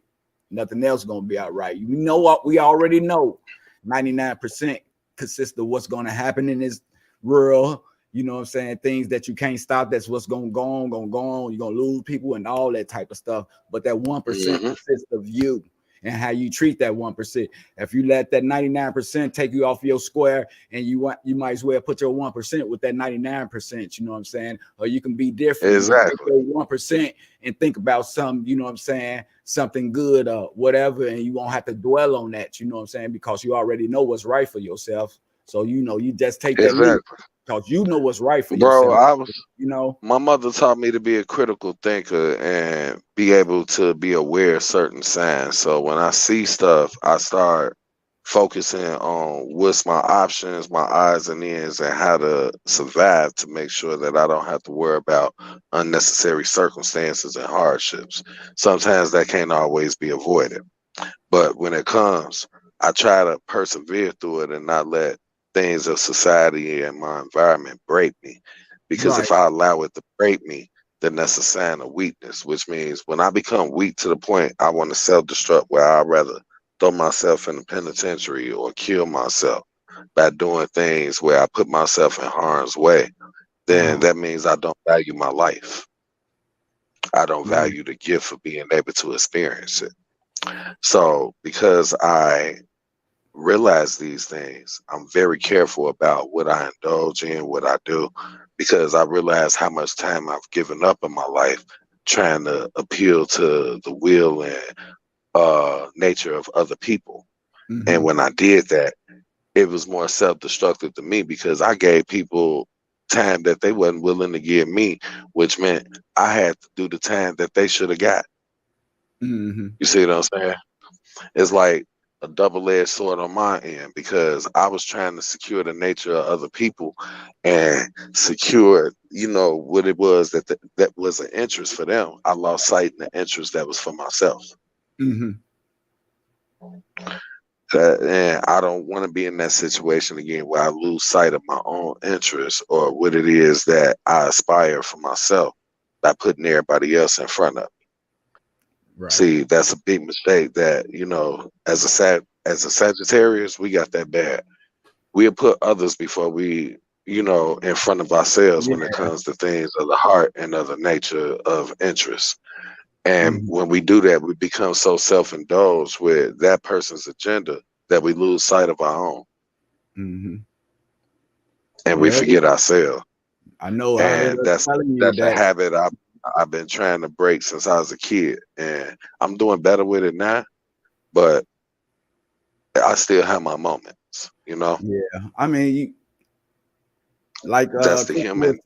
nothing else is gonna be all right. You know what we already know, 99% consists of what's gonna happen in this world, you know what I'm saying, things that you can't stop, that's what's gonna go on, you're gonna lose people and all that type of stuff, but that 1% consists of you and how you treat that 1%. If you let that 99% take you off your square, and you might as well put your 1% with that 99%, you know what I'm saying? Or you can be different. Exactly. 1% and think about something, you know what I'm saying, something good or whatever, and you won't have to dwell on that, you know what I'm saying, because you already know what's right for yourself. So, you know, you just take that leap because you know what's right for yourself. You know, my mother taught me to be a critical thinker and be able to be aware of certain signs. So when I see stuff, I start focusing on what's my options, my odds and ends, and how to survive to make sure that I don't have to worry about unnecessary circumstances and hardships. Sometimes that can't always be avoided. But when it comes, I try to persevere through it and not let things of society and my environment break me. Because if I allow it to break me, then that's a sign of weakness, which means when I become weak to the point I want to self-destruct, where I'd rather throw myself in the penitentiary or kill myself by doing things where I put myself in harm's way, then that means I don't value my life. I don't value the gift of being able to experience it. So because I realize these things, I'm very careful about what I indulge in, what I do, because I realize how much time I've given up in my life trying to appeal to the will and nature of other people. And when I did that, it was more self-destructive to me because I gave people time that they wasn't willing to give me, which meant I had to do the time that they should have got. You see what I'm saying? It's like a double-edged sword on my end because I was trying to secure the nature of other people and secure, you know, what it was that was an interest for them. I lost sight in the interest that was for myself. And I don't want to be in that situation again where I lose sight of my own interest or what it is that I aspire for myself by putting everybody else in front of me. See, that's a big mistake that, you know, as a Sagittarius, we got that bad. We'll put others before we, you know, in front of ourselves when it comes to things of the heart and of the nature of interest. And when we do that, we become so self-indulged with that person's agenda that we lose sight of our own. And we forget ourselves. I know. And that's a habit I've been trying to break since I was a kid, and I'm doing better with it now, but I still have my moments, you know. Yeah, I mean, like that's the human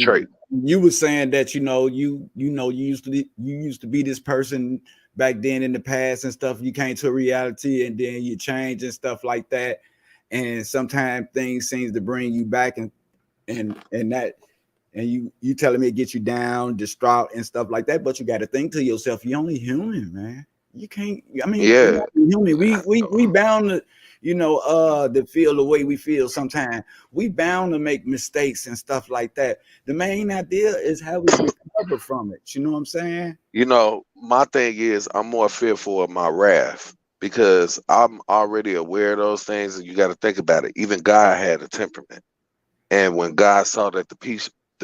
trait. You were saying that you used to be this person back then in the past and stuff. You came to a reality and then you change and stuff like that, and sometimes things seems to bring you back and that. And you telling me it gets you down, distraught and stuff like that, but you got to think to yourself, you're only human, man. You can't. I mean, you're human. We bound to, to feel the way we feel. Sometimes we bound to make mistakes and stuff like that. The main idea is how we recover from it. You know what I'm saying? You know, my thing is I'm more fearful of my wrath because I'm already aware of those things, and you got to think about it. Even God had a temperament, and when God saw that the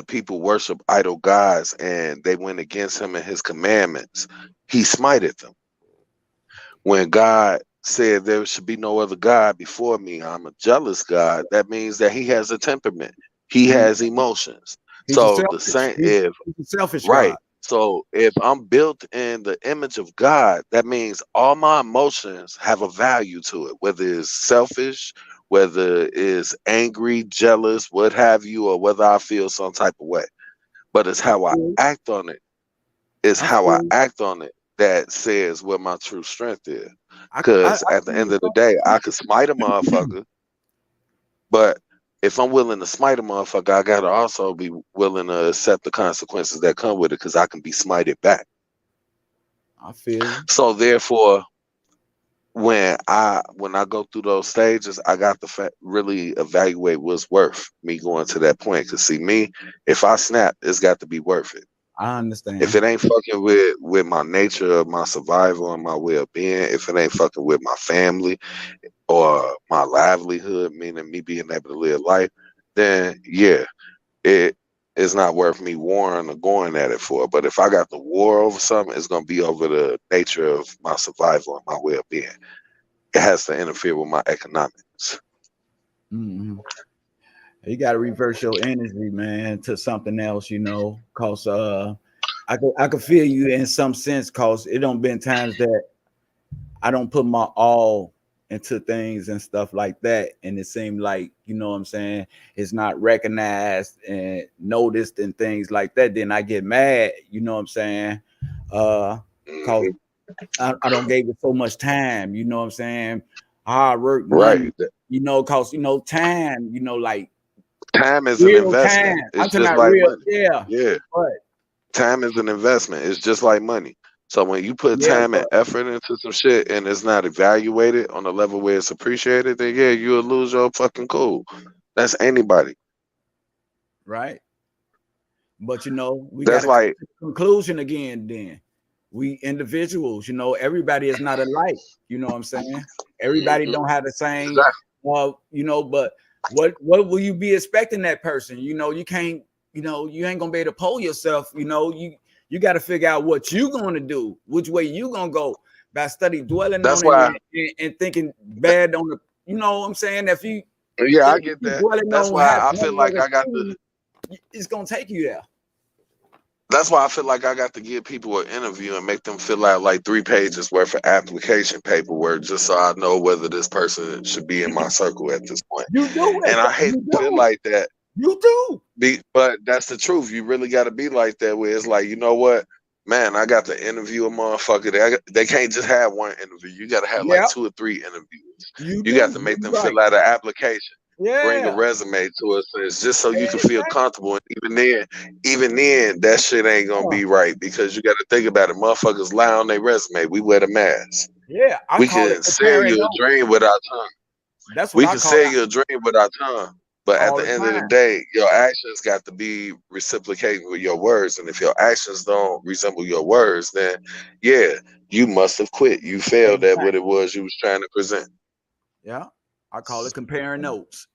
people worship idol gods and they went against him and his commandments, he smited them. When God said there should be no other God before me, I'm a jealous God, that means that he has a temperament. He has emotions. He's so the same he's a selfish right. God. So if I'm built in the image of God, that means all my emotions have a value to it, whether it's selfish, whether it's angry, jealous, what have you, or whether I feel some type of way. But it's how I act on it. It's how I act on it that says what my true strength is. Because at the end of the day, I could smite a motherfucker, but if I'm willing to smite a motherfucker, I gotta also be willing to accept the consequences that come with it, because I can be smited back. I feel you. So therefore, when I go through those stages, I got to really evaluate what's worth me going to that point. Because see, me, if I snap, it's got to be worth it. I understand. If it ain't fucking with my nature, my survival, and my well-being, if it ain't fucking with my family or my livelihood, meaning me being able to live life, then yeah, it is not worth me warring or going at it for. But if I got the war over something, it's gonna be over the nature of my survival and my well-being. It has to interfere with my economics. Mm-hmm. You got to reverse your energy, man, to something else, you know, cause I could feel you in some sense, cause it don't been times that I don't put my all into things and stuff like that, and it seemed like, you know what I'm saying, it's not recognized and noticed and things like that. Then I get mad, you know what I'm saying, cause I don't give it so much time, you know what I'm saying, hard work, money, Right? You know, cause you know time, you know, like time is an investment. Time. It's just like real, money. Yeah. But time is an investment. It's just like money. So when you put time and effort into some shit and it's not evaluated on a level where it's appreciated, then yeah, you'll lose your fucking cool. That's anybody. Right. But you know, we That's got to come to the conclusion again. Then we individuals, you know, everybody is not alike. You know what I'm saying? Everybody don't have the same. You know, but what will you be expecting that person? You know, you can't. You know, you ain't gonna be able to pull yourself. You know, you got to figure out what you gonna do, which way you gonna go. By study dwelling on it and thinking bad on the. You know what I'm saying? If you I get that. That's why I feel like I got to. It's gonna take you there. That's why I feel like I got to give people an interview and make them fill out like 3 pages worth of application paperwork just so I know whether this person should be in my circle at this point. You do it. And I hate to feel like that. You do. But that's the truth. You really got to be like that, where it's like, you know what, man, I got to interview a motherfucker. They can't just have one interview. You got to have like 2 or 3 interviews. You got to make them fill out an application. Bring a resume to us, just so you can feel comfortable. And even then, that shit ain't gonna be right, because you got to think about it. Motherfuckers lie on their resume. We wear the mask. Yeah, we can sell you a dream with our tongue. That's what we can sell you a dream with our tongue. But at the end of the day, your actions got to be reciprocating with your words. And if your actions don't resemble your words, then yeah, you must have quit. You failed at what it was you was trying to present. Yeah, I call it comparing notes.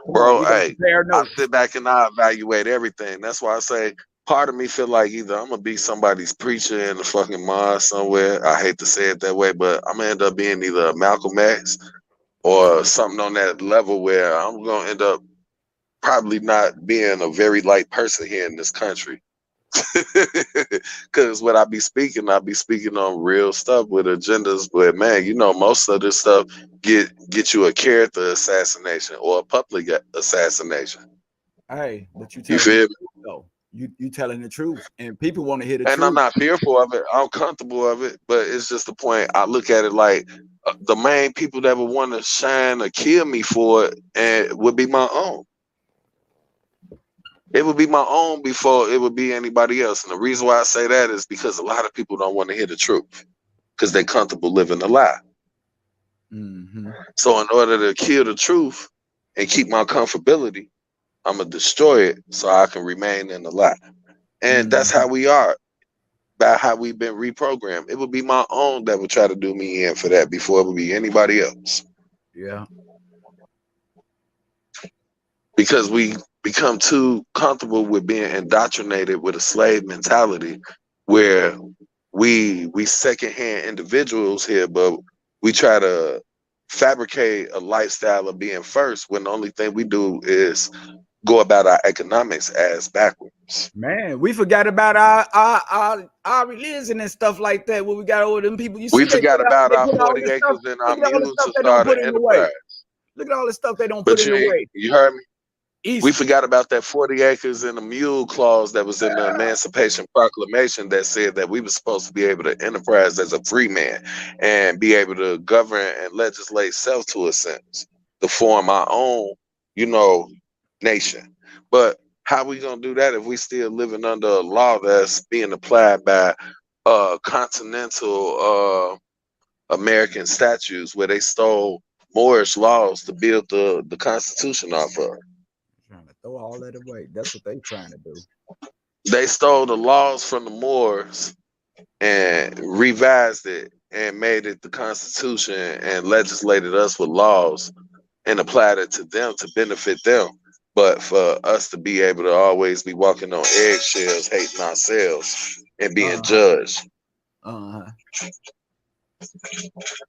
Bro, hey, I sit back and I evaluate everything. That's why I say part of me feel like either I'm gonna be somebody's preacher in the fucking mosque somewhere. I hate to say it that way, but I'm gonna end up being either a Malcolm X or something on that level where I'm gonna end up probably not being a very light person here in this country. Because what I be speaking on real stuff with agendas. But man, you know, most of this stuff get you a character assassination or a public assassination. Hey, but you feel me? No, you telling the truth, and people want to hear the truth. And I'm not fearful of it. I'm comfortable of it. But it's just the point. I look at it like the main people that would want to shine or kill me for it, and would be my own. It would be my own before it would be anybody else. And the reason why I say that is because a lot of people don't want to hear the truth because they're comfortable living a lie. Mm-hmm. So in order to kill the truth and keep my comfortability, I'm going to destroy it so I can remain in the lie. And that's how we are, by how we've been reprogrammed. It would be my own that would try to do me in for that before it would be anybody else. Yeah. Because we become too comfortable with being indoctrinated with a slave mentality where we secondhand individuals here, but we try to fabricate a lifestyle of being first when the only thing we do is go about our economics as backwards. Man, we forgot about our religion and stuff like that. What we got over them people. We forgot about our 40 acres and our mules to start an enterprise. Look at all the stuff they don't But put in the way. you heard me? East. We forgot about that 40 acres and a mule clause that was in the Emancipation Proclamation that said that we were supposed to be able to enterprise as a free man and be able to govern and legislate self to a sense to form our own, nation. But how we gonna do that if we still living under a law that's being applied by continental American statutes where they stole Moorish laws to build the Constitution off of? Trying to throw all that away. That's what they trying to do. They stole the laws from the Moors and revised it and made it the Constitution and legislated us with laws and applied it to them to benefit them. But for us to be able to always be walking on eggshells, hating ourselves and being judged.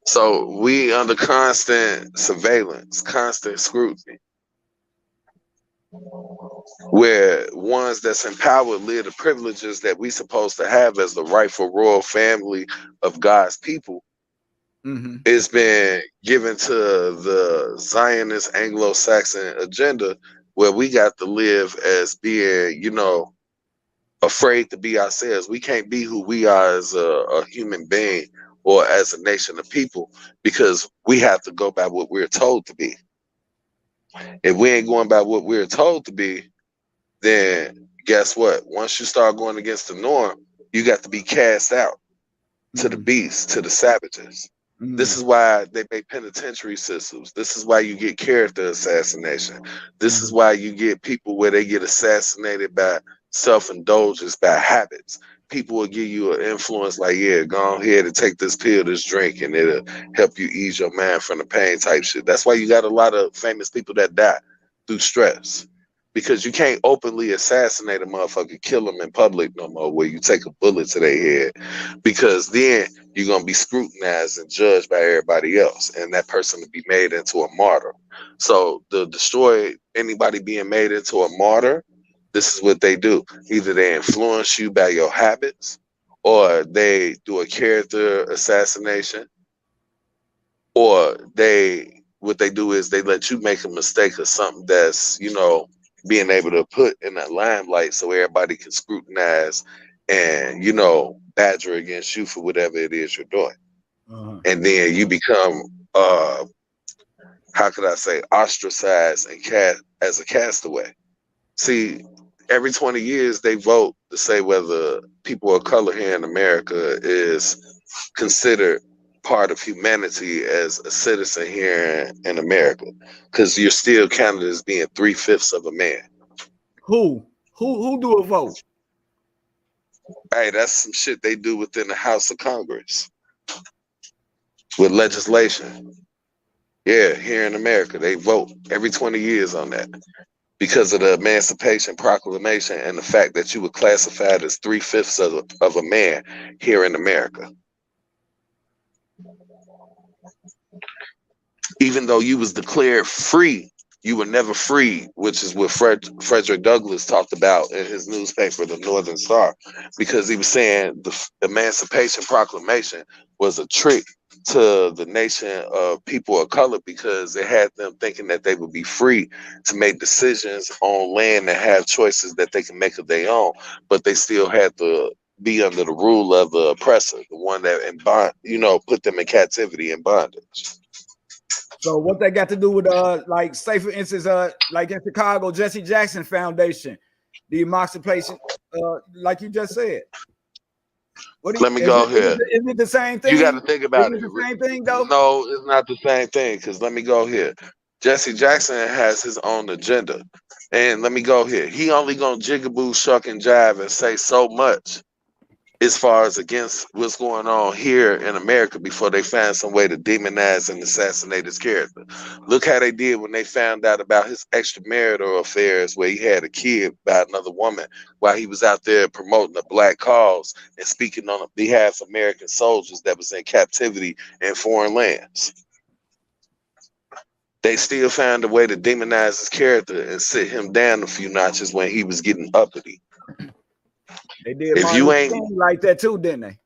So we under constant surveillance, constant scrutiny, where ones that's empowered live the privileges that we supposed to have as the rightful royal family of God's people. It's been given to the Zionist Anglo-Saxon agenda, where we got to live as being, afraid to be ourselves. We can't be who we are as a human being or as a nation of people, because we have to go by what we're told to be. If we ain't going by what we're told to be, then guess what? Once you start going against the norm, you got to be cast out to the beasts, to the savages. This is why they make penitentiary systems. This is why you get character assassination. This is why you get people where they get assassinated by self-indulgence, by habits. People will give you an influence like, yeah, go ahead and take this pill, this drink, and it'll help you ease your mind from the pain type shit. That's why you got a lot of famous people that die through stress. Because you can't openly assassinate a motherfucker, kill them in public no more, where you take a bullet to their head. Because then you're going to be scrutinized and judged by everybody else. And that person will be made into a martyr. So to destroy anybody being made into a martyr, this is what they do. Either they influence you by your habits, or they do a character assassination, or what they do is they let you make a mistake of something that's, being able to put in that limelight so everybody can scrutinize and, badger against you for whatever it is you're doing. And then you become, how could I say, ostracized and cast as a castaway. See, every 20 years they vote to say whether people of color here in America is considered part of humanity as a citizen here in America, because you're still counted as being 3/5 of a man. Who do a vote? Hey, that's some shit they do within the House of Congress with legislation. Yeah, here in America, they vote every 20 years on that because of the Emancipation Proclamation and the fact that you were classified as 3/5 of a man here in America. Even though you was declared free, you were never free, which is what Frederick Douglass talked about in his newspaper, the Northern Star, because he was saying the Emancipation Proclamation was a trick to the nation of people of color, because it had them thinking that they would be free to make decisions on land and have choices that they can make of their own, but they still had to be under the rule of the oppressor, the one that put them in captivity and bondage. So what they got to do with like, say for instance, like in Chicago, Jesse Jackson Foundation, the emancipation, like you just said. Let me go here. Is it the same thing? You got to think about it. Is it the same thing though? No, it's not the same thing. Because let me go here. Jesse Jackson has his own agenda, and let me go here. He only gonna jigaboo, shuck, and jive and say so much as far as against what's going on here in America before they find some way to demonize and assassinate his character. Look how they did when they found out about his extramarital affairs, where he had a kid by another woman while he was out there promoting a black cause and speaking on behalf of American soldiers that was in captivity in foreign lands. They still found a way to demonize his character and sit him down a few notches when he was getting uppity. They did if you ain't like that too, didn't they?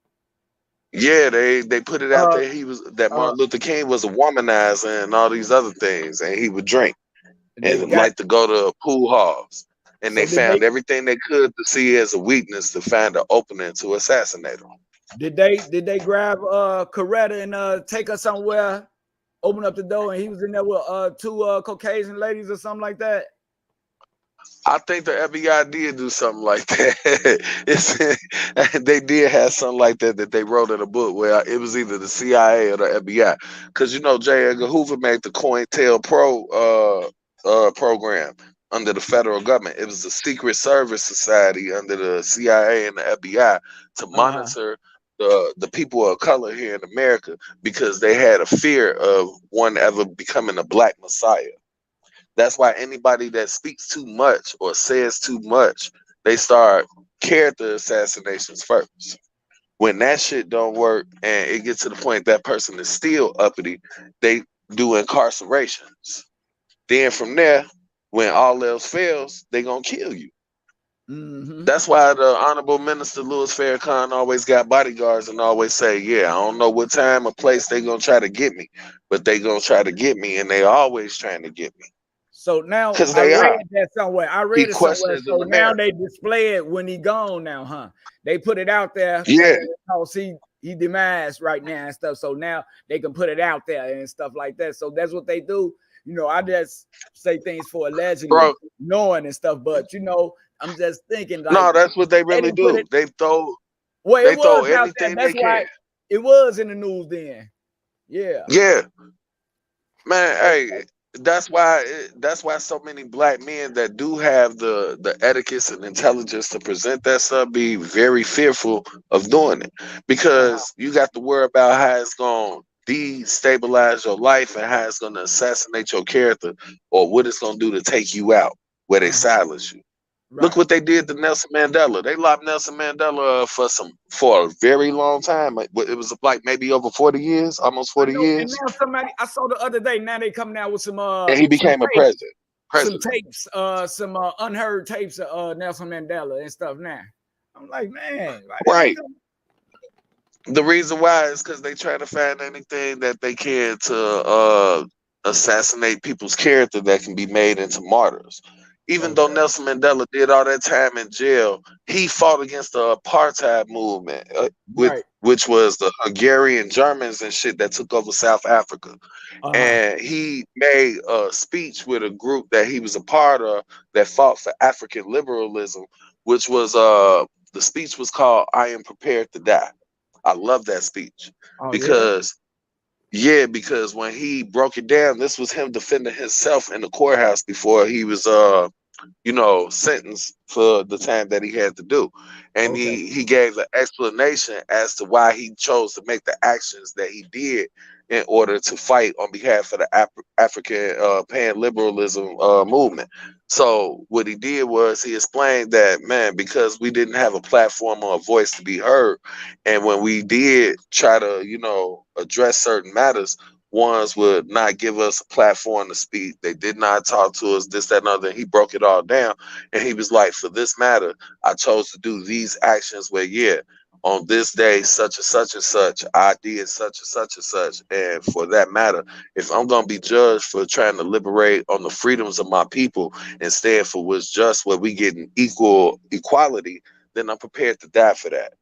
Yeah, they put it out Uh, there. He was that uh, Martin Luther King was a womanizer and all these other things, and he would drink they and got like to go to pool halls. And so they found everything they could to see as a weakness to find an opening to assassinate him. did they grab Coretta and take her somewhere, open up the door, and he was in there with two Caucasian ladies or something like that? I think the FBI did do something like that. They did have something like that that they wrote in a book where it was either the CIA or the FBI. Because you know, J. Edgar Hoover made the COINTELPRO program under the federal government. It was a secret service society under the CIA and the FBI to monitor the people of color here in America because they had a fear of one ever becoming a black messiah. That's why anybody that speaks too much or says too much, they start character assassinations first. When that shit don't work and it gets to the point that person is still uppity, they do incarcerations. Then from there, when all else fails, they gonna kill you. That's why the Honorable Minister Louis Farrakhan always got bodyguards and always say, yeah, I don't know what time or place they gonna try to get me, but they gonna try to get me, and they always trying to get me. So now Because I they read are. that somewhere. I He read it somewhere. questions So in now America. they display it when he gone now, huh? They put it out there. Yeah. Because he demised right now and stuff. So now they can put it out there and stuff like that. So that's what they do. You know, I just say things for allegedly Bro, knowing and stuff. But you know, I'm just thinking like no, that's what they they really didn't put do. it. They throw Well, it was out there. anything That's they why can. it was in the news then. Yeah. Yeah. Man, hey, that's why so many black men that do have the etiquette and intelligence to present that stuff be very fearful of doing it. Because you got to worry about how it's gonna destabilize your life and how it's gonna assassinate your character or what it's gonna do to take you out where they silence you. Look Right. what they did to Nelson Mandela. They locked Nelson Mandela for a very long time. It was like maybe over 40 years, almost I 40 know, and years. now somebody I saw the other day. Now they coming out with And he some became a tapes, president. some unheard tapes of Nelson Mandela and stuff. Now I'm like, man, why did they Right. come? The reason why is because they try to find anything that they can to assassinate people's character that can be made into martyrs. Even though Nelson Mandela did all that time in jail, he fought against the apartheid movement, Right. which was the Hungarian Germans and shit that took over South Africa. And he made a speech with a group that he was a part of that fought for African liberalism, which was the speech was called "I Am Prepared to Die." I love that speech Oh yeah. because when he broke it down, this was him defending himself in the courthouse before he was sentenced for the time that he had to do. And Okay. he gave an explanation as to why he chose to make the actions that he did in order to fight on behalf of the African pan-liberalism movement. So what he did was he explained that, man, because we didn't have a platform or a voice to be heard, and when we did try to, address certain matters, ones would not give us a platform to speak. They did not talk to us, this, that, and other. He broke it all down. And he was like, for this matter, I chose to do these actions where, yeah, on this day, such and such and such, I did such and such and such. And for that matter, if I'm going to be judged for trying to liberate on the freedoms of my people and stand for what's just where we get an equality, then I'm prepared to die for that.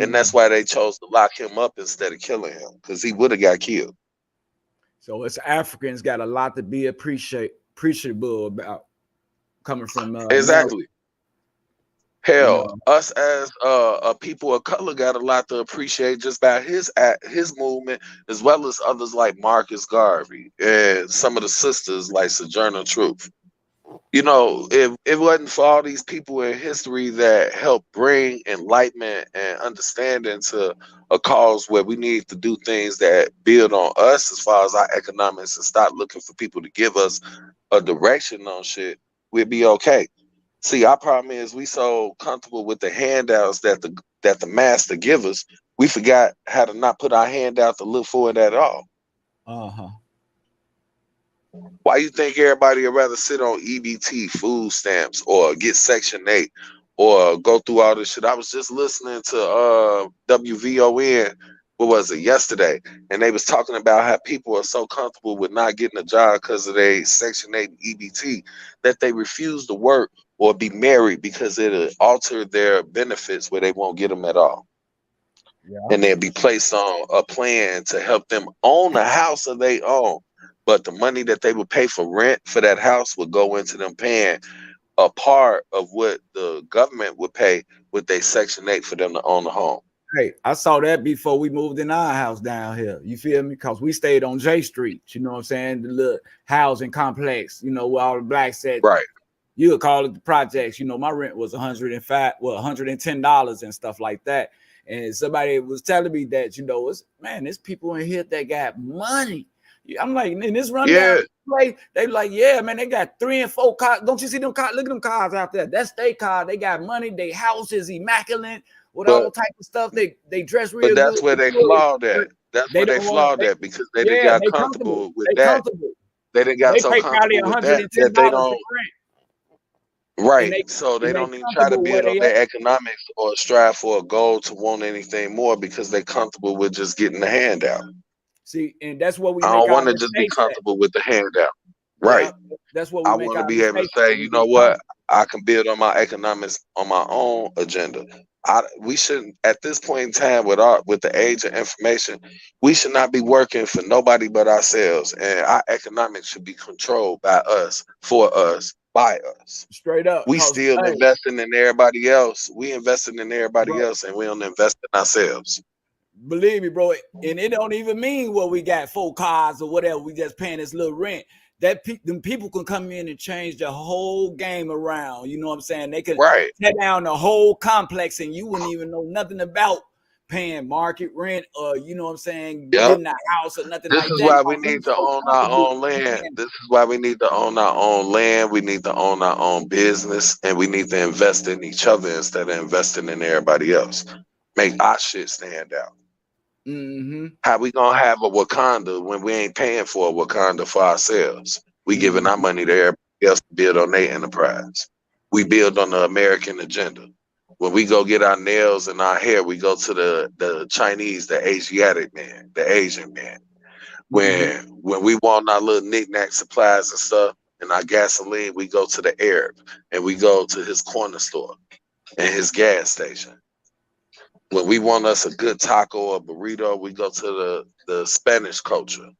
And that's why they chose to lock him up instead of killing him, because he would have got killed. So it's Africans got a lot to be appreciable about coming from Exactly. Hell, know. us as a people of color got a lot to appreciate just by his movement, as well as others like Marcus Garvey and some of the sisters like Sojourner Truth. If it wasn't for all these people in history that helped bring enlightenment and understanding to a cause where we need to do things that build on us as far as our economics and stop looking for people to give us a direction on shit, we'd be okay. See, our problem is we so comfortable with the handouts that the master give us, we forgot how to not put our hand out to look for it at all. Why you think everybody would rather sit on EBT, food stamps, or get Section 8, or go through all this shit? I was just listening to WVON, what was it, yesterday, and they was talking about how people are so comfortable with not getting a job because of their Section 8 EBT that they refuse to work or be married because it'll alter their benefits where they won't get them at all. Yeah. And they'll be placed on a plan to help them own a house of their own. But the money that they would pay for rent for that house would go into them paying a part of what the government would pay with their Section 8 for them to own a home. Hey, I saw that before we moved in our house down here. You feel me? Because we stayed on J Street. You know what I'm saying? The little housing complex, you know, where all the blacks said. Right. You would call it the projects. You know, my rent was $110 and stuff like that. And somebody was telling me that, you know, there's people in here that got money. I'm like, in this rundown place, they like, yeah, man, they got 3 and 4 cars. Don't you see them cars? Look at them cars out there. That's their car. They got money. Their house is immaculate with all type of stuff. They dress real good. But that's where they flawed at. That's where they flawed at because they didn't got comfortable with that. They didn't got so comfortable with that they don't. Right. So they don't even try to build on their economics or strive for a goal to want anything more because they're comfortable with just getting the handout. See, and that's what we I don't want to just be comfortable with the handout. Right. Yeah, that's what we I want to be able to say, you know what, I can build on my economics on my own agenda. We shouldn't, at this point in time, with the age of information, we should not be working for nobody but ourselves, and our economics should be controlled by us, for us, by us. Straight up. We still investing in everybody else. We investing in everybody else, and we don't invest in ourselves. Believe me, bro. And it don't even mean what we got 4 cars or whatever. We just paying this little rent. Them people can come in and change the whole game around. You know what I'm saying? They could tear down the whole complex and you wouldn't even know nothing about paying market rent or, you know what I'm saying, getting a house or nothing like that. This is why we need to own our own land. This is why we need to own our own land. We need to own our own business, and we need to invest in each other instead of investing in everybody else. Make our shit stand out. How we gonna have a Wakanda when we ain't paying for a Wakanda for ourselves? We giving our money to everybody else to build on their enterprise. We build on the American agenda. When we go get our nails and our hair, we go to the Chinese, the Asiatic man, the Asian man. When we want our little knick-knack supplies and stuff and our gasoline, we go to the Arab and we go to his corner store and his gas station. When we want us a good taco or burrito, we go to the Spanish culture.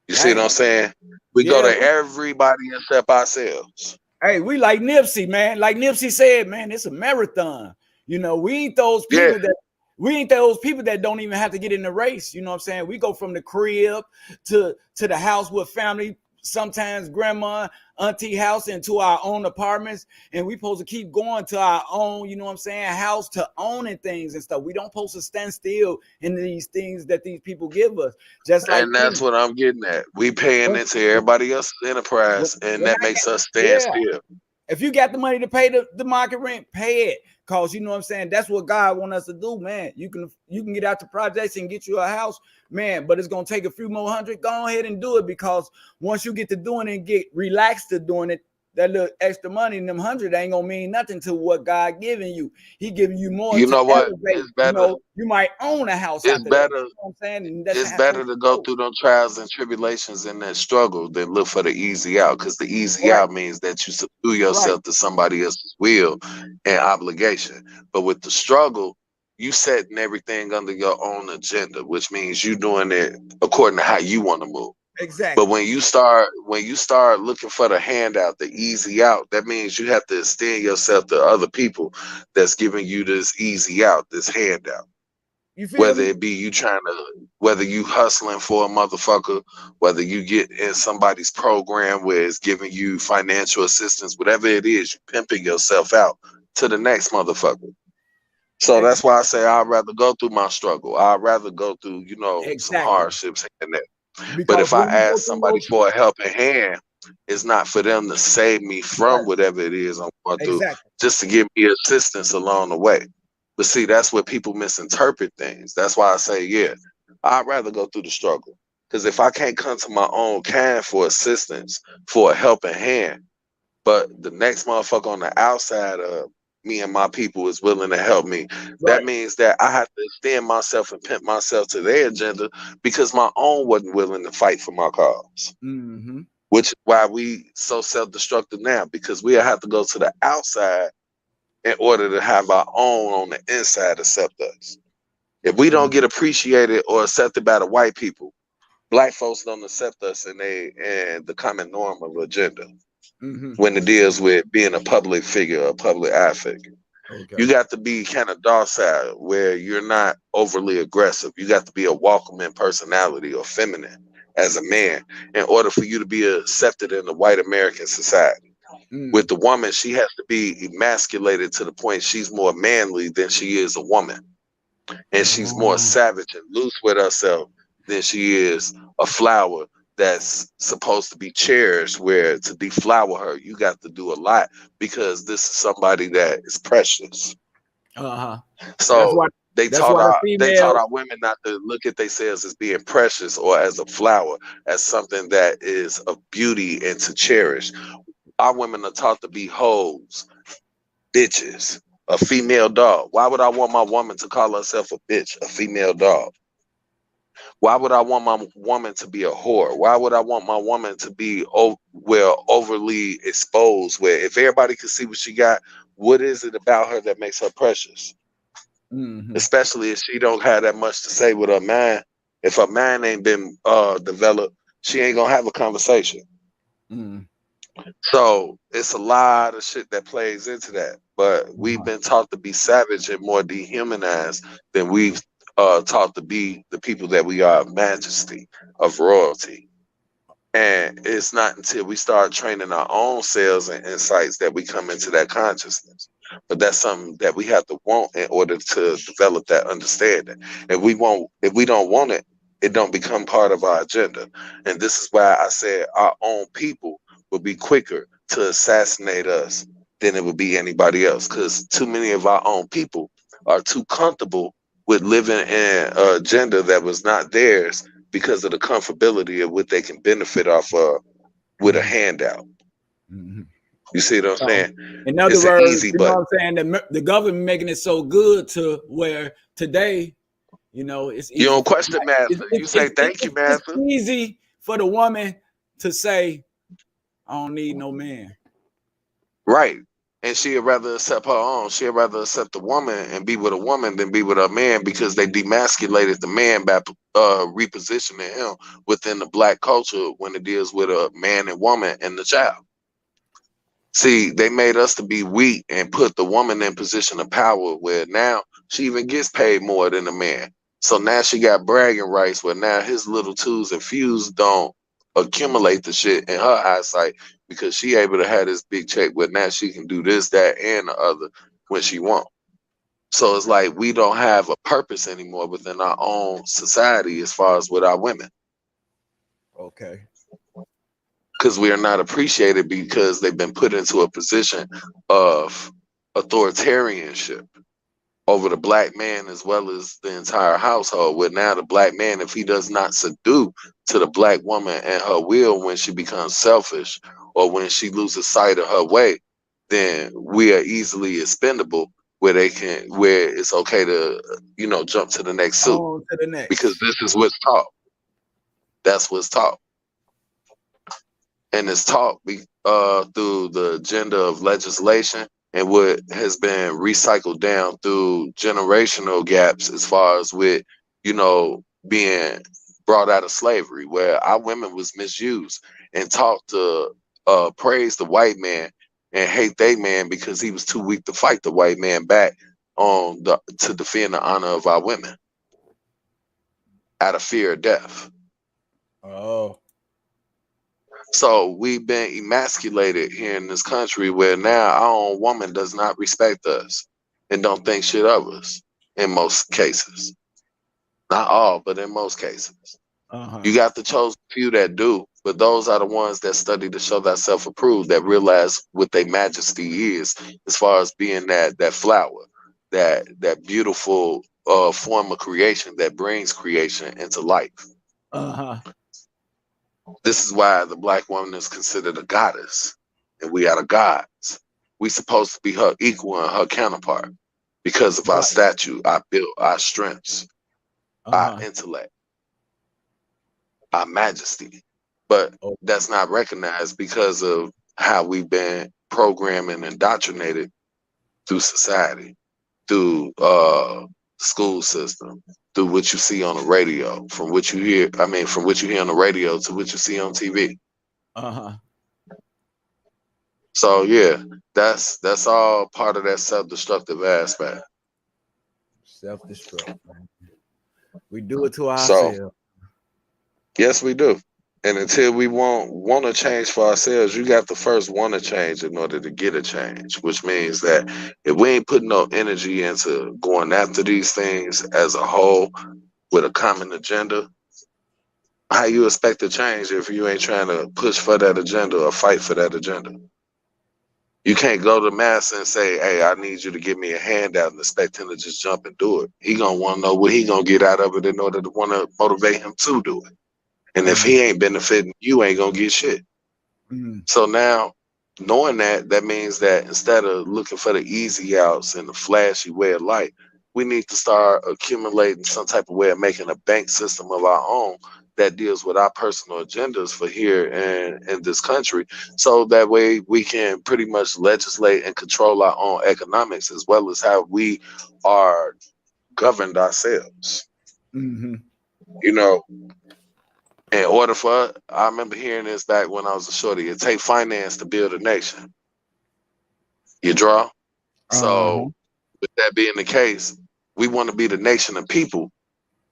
You see what I'm saying? We go to everybody except ourselves. Hey, we like Nipsey, man. Like Nipsey said, man, it's a marathon. You know, we ain't those people that don't even have to get in the race. You know what I'm saying? We go from the crib to the house with family, sometimes grandma, auntie house, into our own apartments, and we supposed to keep going to our own, you know what I'm saying, house to owning things and stuff. We don't supposed to stand still in these things that these people give us. Just like, and that's what I'm getting at. We paying into everybody else's enterprise, and that makes us stand still. If you got the money to pay the market rent, pay it. Cause you know what I'm saying, that's what God wants us to do, man. You can get out the projects and get you a house, man, but it's gonna take a few more hundred. Go ahead and do it, because once you get to doing it and get relaxed to doing it, that little extra money in them 100 ain't gonna mean nothing to what God giving you. He giving you more. You know what? It's better. You might own a house. It's better. You know what I'm saying? And it's better to go through them trials and tribulations and that struggle than look for the easy out, because the easy out means that you subdue yourself to somebody else's will and obligation. But with the struggle, you setting everything under your own agenda, which means you doing it according to how you want to move. Exactly. But when you start looking for the handout, the easy out, that means you have to extend yourself to other people that's giving you this easy out, this handout. Whether it be you whether you hustling for a motherfucker, whether you get in somebody's program where it's giving you financial assistance, whatever it is, you pimping yourself out to the next motherfucker. So that's why I say I'd rather go through my struggle. I'd rather go through, some hardships and that. But if I ask somebody for a helping hand, it's not for them to save me from whatever it is I'm going through, just to give me assistance along the way. But see, that's where people misinterpret things. That's why I say, I'd rather go through the struggle. Because if I can't come to my own kind for assistance, for a helping hand, but the next motherfucker on the outside of me and my people is willing to help me. That means that I have to extend myself and pimp myself to their agenda because my own wasn't willing to fight for my cause. Mm-hmm. Which is why we so self-destructive now, because we have to go to the outside in order to have our own on the inside accept us. If we don't get appreciated or accepted by the white people, black folks don't accept us in the common norm of agenda Mm-hmm. when it deals with being a public figure, a public eye figure. Okay. You got to be kind of docile where you're not overly aggressive. You got to be a welcoming personality or feminine as a man in order for you to be accepted in the white American society. With the woman, she has to be emasculated to the point she's more manly than she is a woman. And she's more savage and loose with herself than she is a flower that's supposed to be cherished, where to deflower her, you got to do a lot because this is somebody that is precious. Uh-huh. So they taught female our women not to look at themselves as being precious or as a flower, as something that is of beauty and to cherish. Our women are taught to be hoes, bitches, a female dog. Why would I want my woman to call herself a bitch, a female dog? Why would I want my woman to be a whore? Why would I want my woman to be overly exposed? Where if everybody can see what she got, what is it about her that makes her precious? Mm-hmm. Especially if she don't have that much to say with her mind. If her mind ain't been developed, she ain't gonna have a conversation. Mm. So it's a lot of shit that plays into that. But we've been taught to be savage and more dehumanized than we've taught to be the people that we are of majesty, of royalty. And it's not until we start training our own selves and insights that we come into that consciousness. But that's something that we have to want in order to develop that understanding. If we don't want it, it don't become part of our agenda. And this is why I said our own people will be quicker to assassinate us than it would be anybody else. Because too many of our own people are too comfortable with living in an agenda that was not theirs because of the comfortability of what they can benefit off of with a handout. Mm-hmm. You see what I'm saying? In other It's words, an easy you know what I'm saying? The government making it so good to where today, you know, it's easy. You don't question master. You say thank you, master. It's easy for the woman to say, I don't need no man. Right. And she'd rather accept her own. She'd rather accept a woman and be with a woman than be with a man, because they demasculated the man by repositioning him within the black culture when it deals with a man and woman and the child. See, they made us to be weak and put the woman in position of power where now she even gets paid more than the man. So now she got bragging rights where now his little twos and fews don't accumulate the shit in her eyesight, because she able to have this big check where now she can do this, that, and the other when she want. So it's like we don't have a purpose anymore within our own society as far as with our women. Okay. Because we are not appreciated because they've been put into a position of authoritarianship over the black man as well as the entire household, where now the black man, if he does not subdue to the black woman and her will when she becomes selfish or when she loses sight of her way, then we are easily expendable, where it's okay to, jump to the next suit. On to the next. Because this is what's taught. That's what's taught. And it's taught through the agenda of legislation and what has been recycled down through generational gaps as far as with, being brought out of slavery, where our women was misused and taught to praise the white man and hate they man because he was too weak to fight the white man back to defend the honor of our women out of fear of death. Oh. So we've been emasculated here in this country where now our own woman does not respect us and don't think shit of us in most cases. Not all, but in most cases. Uh-huh. You got the chosen few that do, but those are the ones that study to show thyself approved, that realize what their majesty is as far as being that flower, that beautiful form of creation that brings creation into life. Uh-huh. This is why the black woman is considered a goddess, and we are the gods. we supposed to be her equal and her counterpart because of our statue, our build, our strengths, our intellect, our majesty. But that's not recognized because of how we've been programmed and indoctrinated through society, through school system, through what you see on the radio, from what you hear. I mean, from what you hear on the radio to what you see on TV. So yeah, that's all part of that self-destructive aspect. Self-destruct, man. We do it to ourselves. So, yes, we do. And until we want to change for ourselves, you got to first want to change in order to get a change, which means that if we ain't putting no energy into going after these things as a whole with a common agenda, how you expect to change if you ain't trying to push for that agenda or fight for that agenda? You can't go to mass and say, hey, I need you to give me a handout and expect him to just jump and do it. He gonna want to know what he gonna get out of it in order to want to motivate him to do it. And if he ain't benefiting, you ain't gonna get shit. So now, knowing that means that instead of looking for the easy outs and the flashy way of life, we need to start accumulating some type of way of making a bank system of our own that deals with our personal agendas for here in this country. So that way we can pretty much legislate and control our own economics as well as how we are governed ourselves. You know, in order for, I remember hearing this back when I was a shorty, it take finance to build a nation. You draw? So with that being the case, we want to be the nation of people.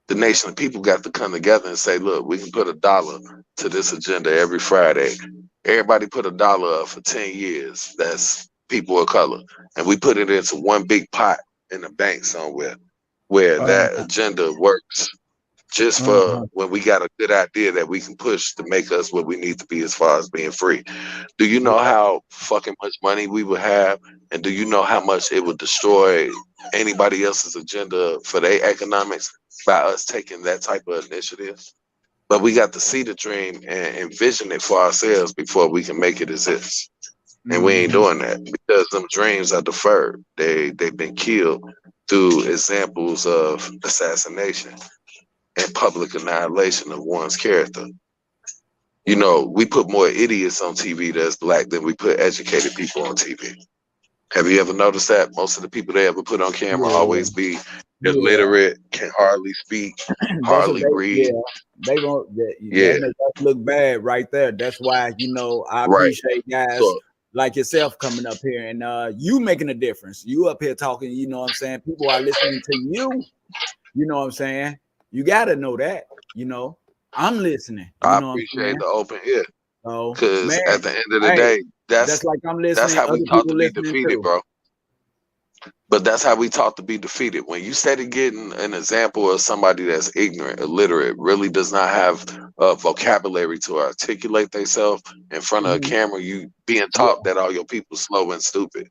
The nation of people got to come together and say, look, we can put $1 to this agenda every Friday. Everybody put $1 up for 10 years. That's people of color. And we put it into one big pot in the bank somewhere where that agenda works just for when we got a good idea that we can push to make us what we need to be as far as being free. Do you know how fucking much money we would have? And do you know how much it would destroy anybody else's agenda for their economics by us taking that type of initiative? But we got to see the dream and envision it for ourselves before we can make it exist. And we ain't doing that because them dreams are deferred. They've been killed through examples of assassination and public annihilation of one's character. You know, we put more idiots on TV that's black than we put educated people on TV. Have you ever noticed that? Most of the people they ever put on camera always be illiterate, can hardly speak, hardly read. They won't. That make us look bad right there. That's why, you know, I appreciate guys like yourself coming up here and you making a difference. You up here talking, you know what I'm saying? People are listening to you. You know what I'm saying? You got to know that, you know, I'm listening. I appreciate the open ear. Because at the end of the day, that's like I'm listening. That's how we taught to be defeated, bro. But that's how we taught to be defeated. When you started getting an example of somebody that's ignorant, illiterate, really does not have a vocabulary to articulate themselves in front of a camera, you being taught that all your people slow and stupid.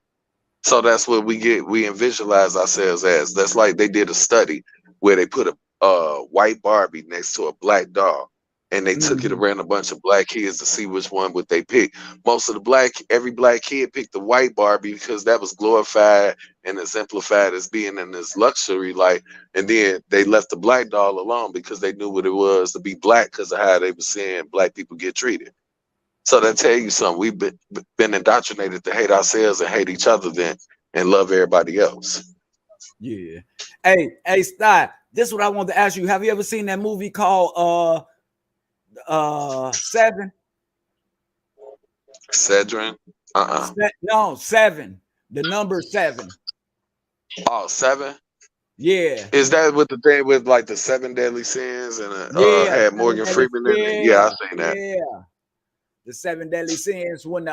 So that's what we get. We visualize ourselves as. That's like they did a study where they put a white Barbie next to a black dog, and they took it around a bunch of black kids to see which one would they pick. Most of every black kid picked the white Barbie because that was glorified and exemplified as being in this luxury life. And then they left the black doll alone because they knew what it was to be black because of how they were seeing black people get treated. So that tell you something. We've been indoctrinated to hate ourselves and hate each other then and love everybody else. Yeah. Hey, Sty, this is what I wanted to ask you. Have you ever seen that movie called Seven? Cedrin? No, Seven. The number 7. Oh, 7? Yeah. Is that with the thing with like the 7 deadly sins and had Morgan Freeman in it? Yeah, I've seen that. Yeah. The 7 deadly sins when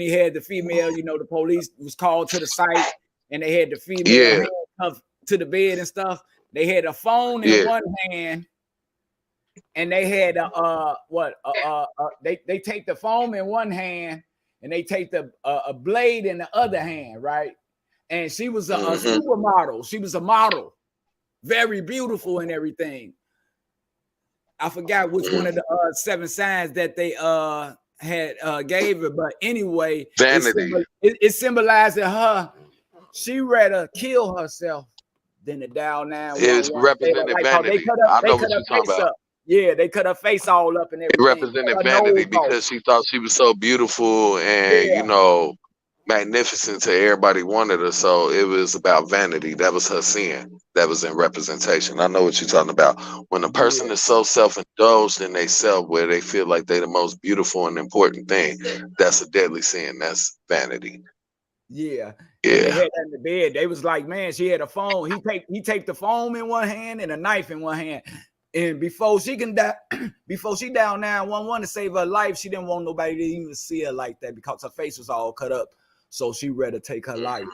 he had the female, you know, the police was called to the site and they had the female handcuffed to the bed and stuff. They had a phone in one hand and they had they take the phone in one hand and they take the a blade in the other hand, right? And she was a supermodel. She was a model, very beautiful and everything. I forgot which one of the 7 signs that they had gave her. But anyway, Vanity. it symbolized that her, she rather kill herself than to dial 911. It's represented vanity. I know what you're talking about. Yeah, they cut her face all up and everything. It represented vanity because she thought she was so beautiful and magnificent to everybody wanted her. So it was about vanity. That was her sin. That was in representation. I know what you're talking about. When a person is so self-indulged in they self, where they feel like they're the most beautiful and important thing, that's a deadly sin. That's vanity. Yeah. And they had that in the bed. They was like, man, she had a phone. He take the phone in one hand and a knife in one hand. And before she can die, before she dialed 911 to save her life, she didn't want nobody to even see her like that because her face was all cut up. So she rather take her life.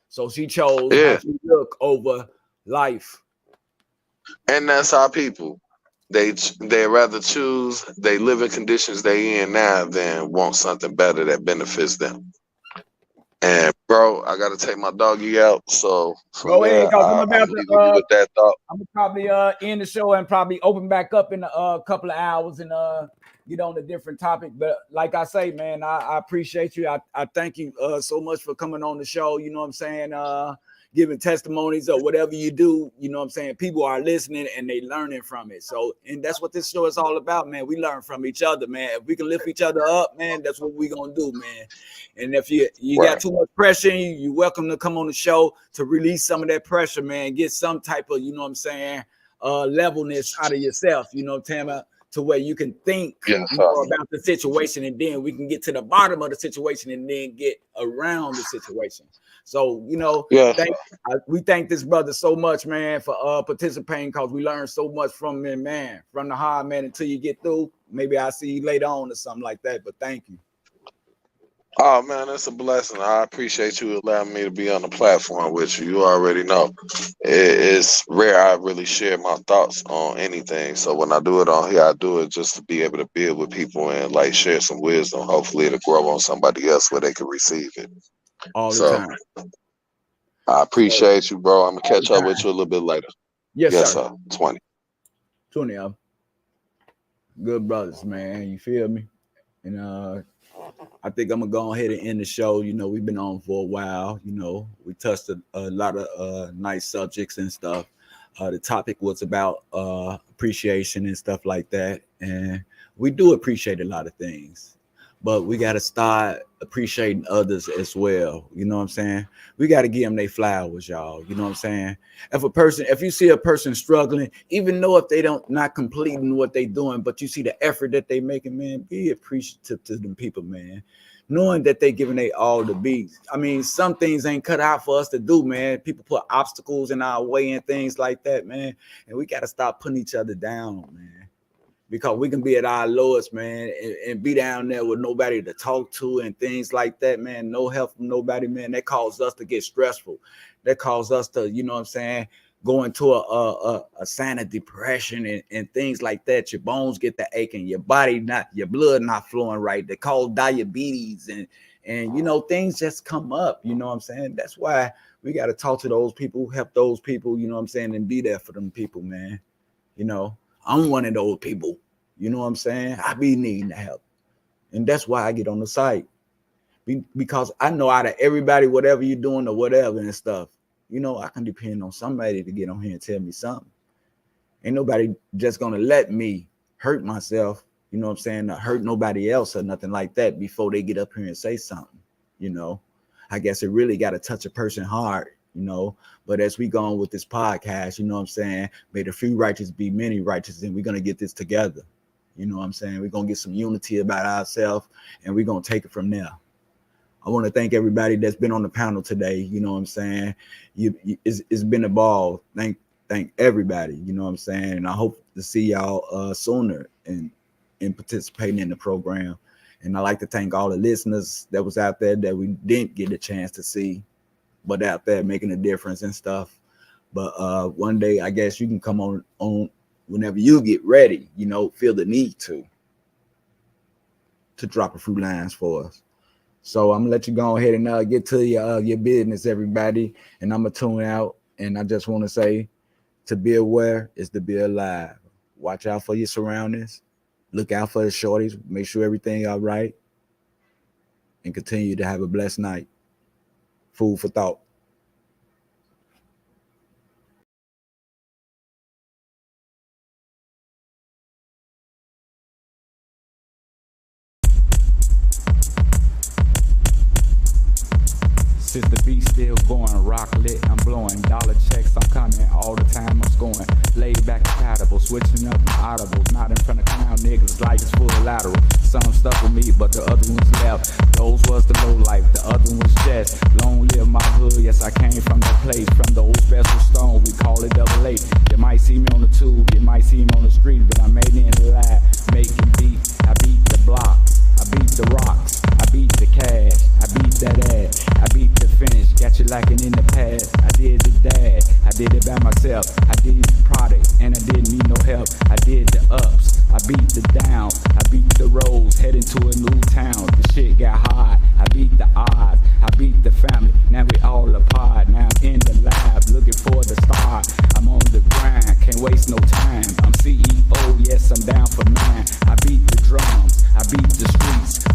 So she chose how she look over life. And that's our people. They rather choose they living conditions they in now than want something better that benefits them. And bro, I gotta take my doggy out. So go ahead, I'm about to with that thought. I'm gonna probably end the show and probably open back up in a couple of hours and get on a different topic. But like I say, man, I appreciate you. I thank you so much for coming on the show. You know what I'm saying? Giving testimonies or whatever you do, you know what I'm saying? People are listening and they learning from it. So, and that's what this show is all about, man. We learn from each other, man. If we can lift each other up, man, that's what we're gonna do, man. And if you got too much pressure, you're welcome to come on the show to release some of that pressure, man. Get some type of, you know what I'm saying, levelness out of yourself, you know what I'm saying? To where you can think about the situation, and then we can get to the bottom of the situation and then get around the situation. So, you know, we thank this brother so much, man, for participating, because we learned so much from him, man. From the hard man until you get through. Maybe I'll see you later on or something like that. But thank you. Oh man, that's a blessing. I appreciate you allowing me to be on the platform with you. You already know it's rare I really share my thoughts on anything. So when I do it on here, I do it just to be able to build with people and like share some wisdom. Hopefully it'll grow on somebody else where they can receive it. All the time. I appreciate you, bro. I'm gonna catch up with you a little bit later. Yes, sir. 20 of them. Good brothers, man. You feel me? And I think I'm gonna go ahead and end the show. You know, we've been on for a while. You know, we touched a lot of nice subjects and stuff. The topic was about appreciation and stuff like that. And we do appreciate a lot of things, but we got to start appreciating others as well. You know what I'm saying? We got to give them their flowers, y'all. You know what I'm saying? If you see a person struggling, even though if they don't not completing what they doing, but you see the effort that they making, man, be appreciative to them people, man. Knowing that they giving they all the beats. I mean, some things ain't cut out for us to do, man. People put obstacles in our way and things like that, man. And we got to stop putting each other down, man. Because we can be at our lowest, man, and be down there with nobody to talk to and things like that, man. No help from nobody, man. That causes us to get stressful. That causes us to, you know what I'm saying, go into a sign of depression and things like that. Your bones get to aching, your blood not flowing right. They cause diabetes and you know, things just come up. You know what I'm saying? That's why we got to talk to those people, help those people, you know what I'm saying, and be there for them people, man. You know, I'm one of those people. You know what I'm saying? I be needing the help. And that's why I get on the site. Because I know out of everybody, whatever you're doing or whatever and stuff, you know, I can depend on somebody to get on here and tell me something. Ain't nobody just going to let me hurt myself, you know what I'm saying, or hurt nobody else or nothing like that before they get up here and say something, you know. I guess it really got to touch a person hard, you know. But as we go on with this podcast, you know what I'm saying, may the few righteous be many righteous, and we're going to get this together. You know what I'm saying? We're going to get some unity about ourselves, and we're going to take it from there. I want to thank everybody that's been on the panel today. You know what I'm saying? It's been a ball. Thank everybody. You know what I'm saying? And I hope to see y'all sooner in participating in the program. And I like to thank all the listeners that was out there that we didn't get a chance to see, but out there making a difference and stuff. But one day, I guess you can come on whenever you get ready, you know, feel the need to drop a few lines for us. So I'm gonna let you go ahead and get to your business, everybody. And I'm gonna tune out. And I just want to say, to be aware is to be alive. Watch out for your surroundings. Look out for the shorties. Make sure everything all right. And continue to have a blessed night. Food for thought. Since the beat still going, rock lit, I'm blowing. Dollar checks, I'm coming all the time, I'm scoring. Laid back compatible, switching up my audibles. Not in front of clown niggas like it's full lateral. Some stuck with me, but the other ones left. Those was the low life, the other one's just. Long live my hood, yes I came from that place. From the old special stone, we call it double eight. You might see me on the tube, you might see me on the street, but I made it in the lab, making beat. I beat the block, I beat the rocks, I beat the cash, I beat that ass, I beat the finish, got you lacking in the past. I did the dad, I did it by myself. I did the product, and I didn't need no help. I did the ups, I beat the down, I beat the roads, heading to a new town. The shit got hard, I beat the odds, I beat the family. Now we all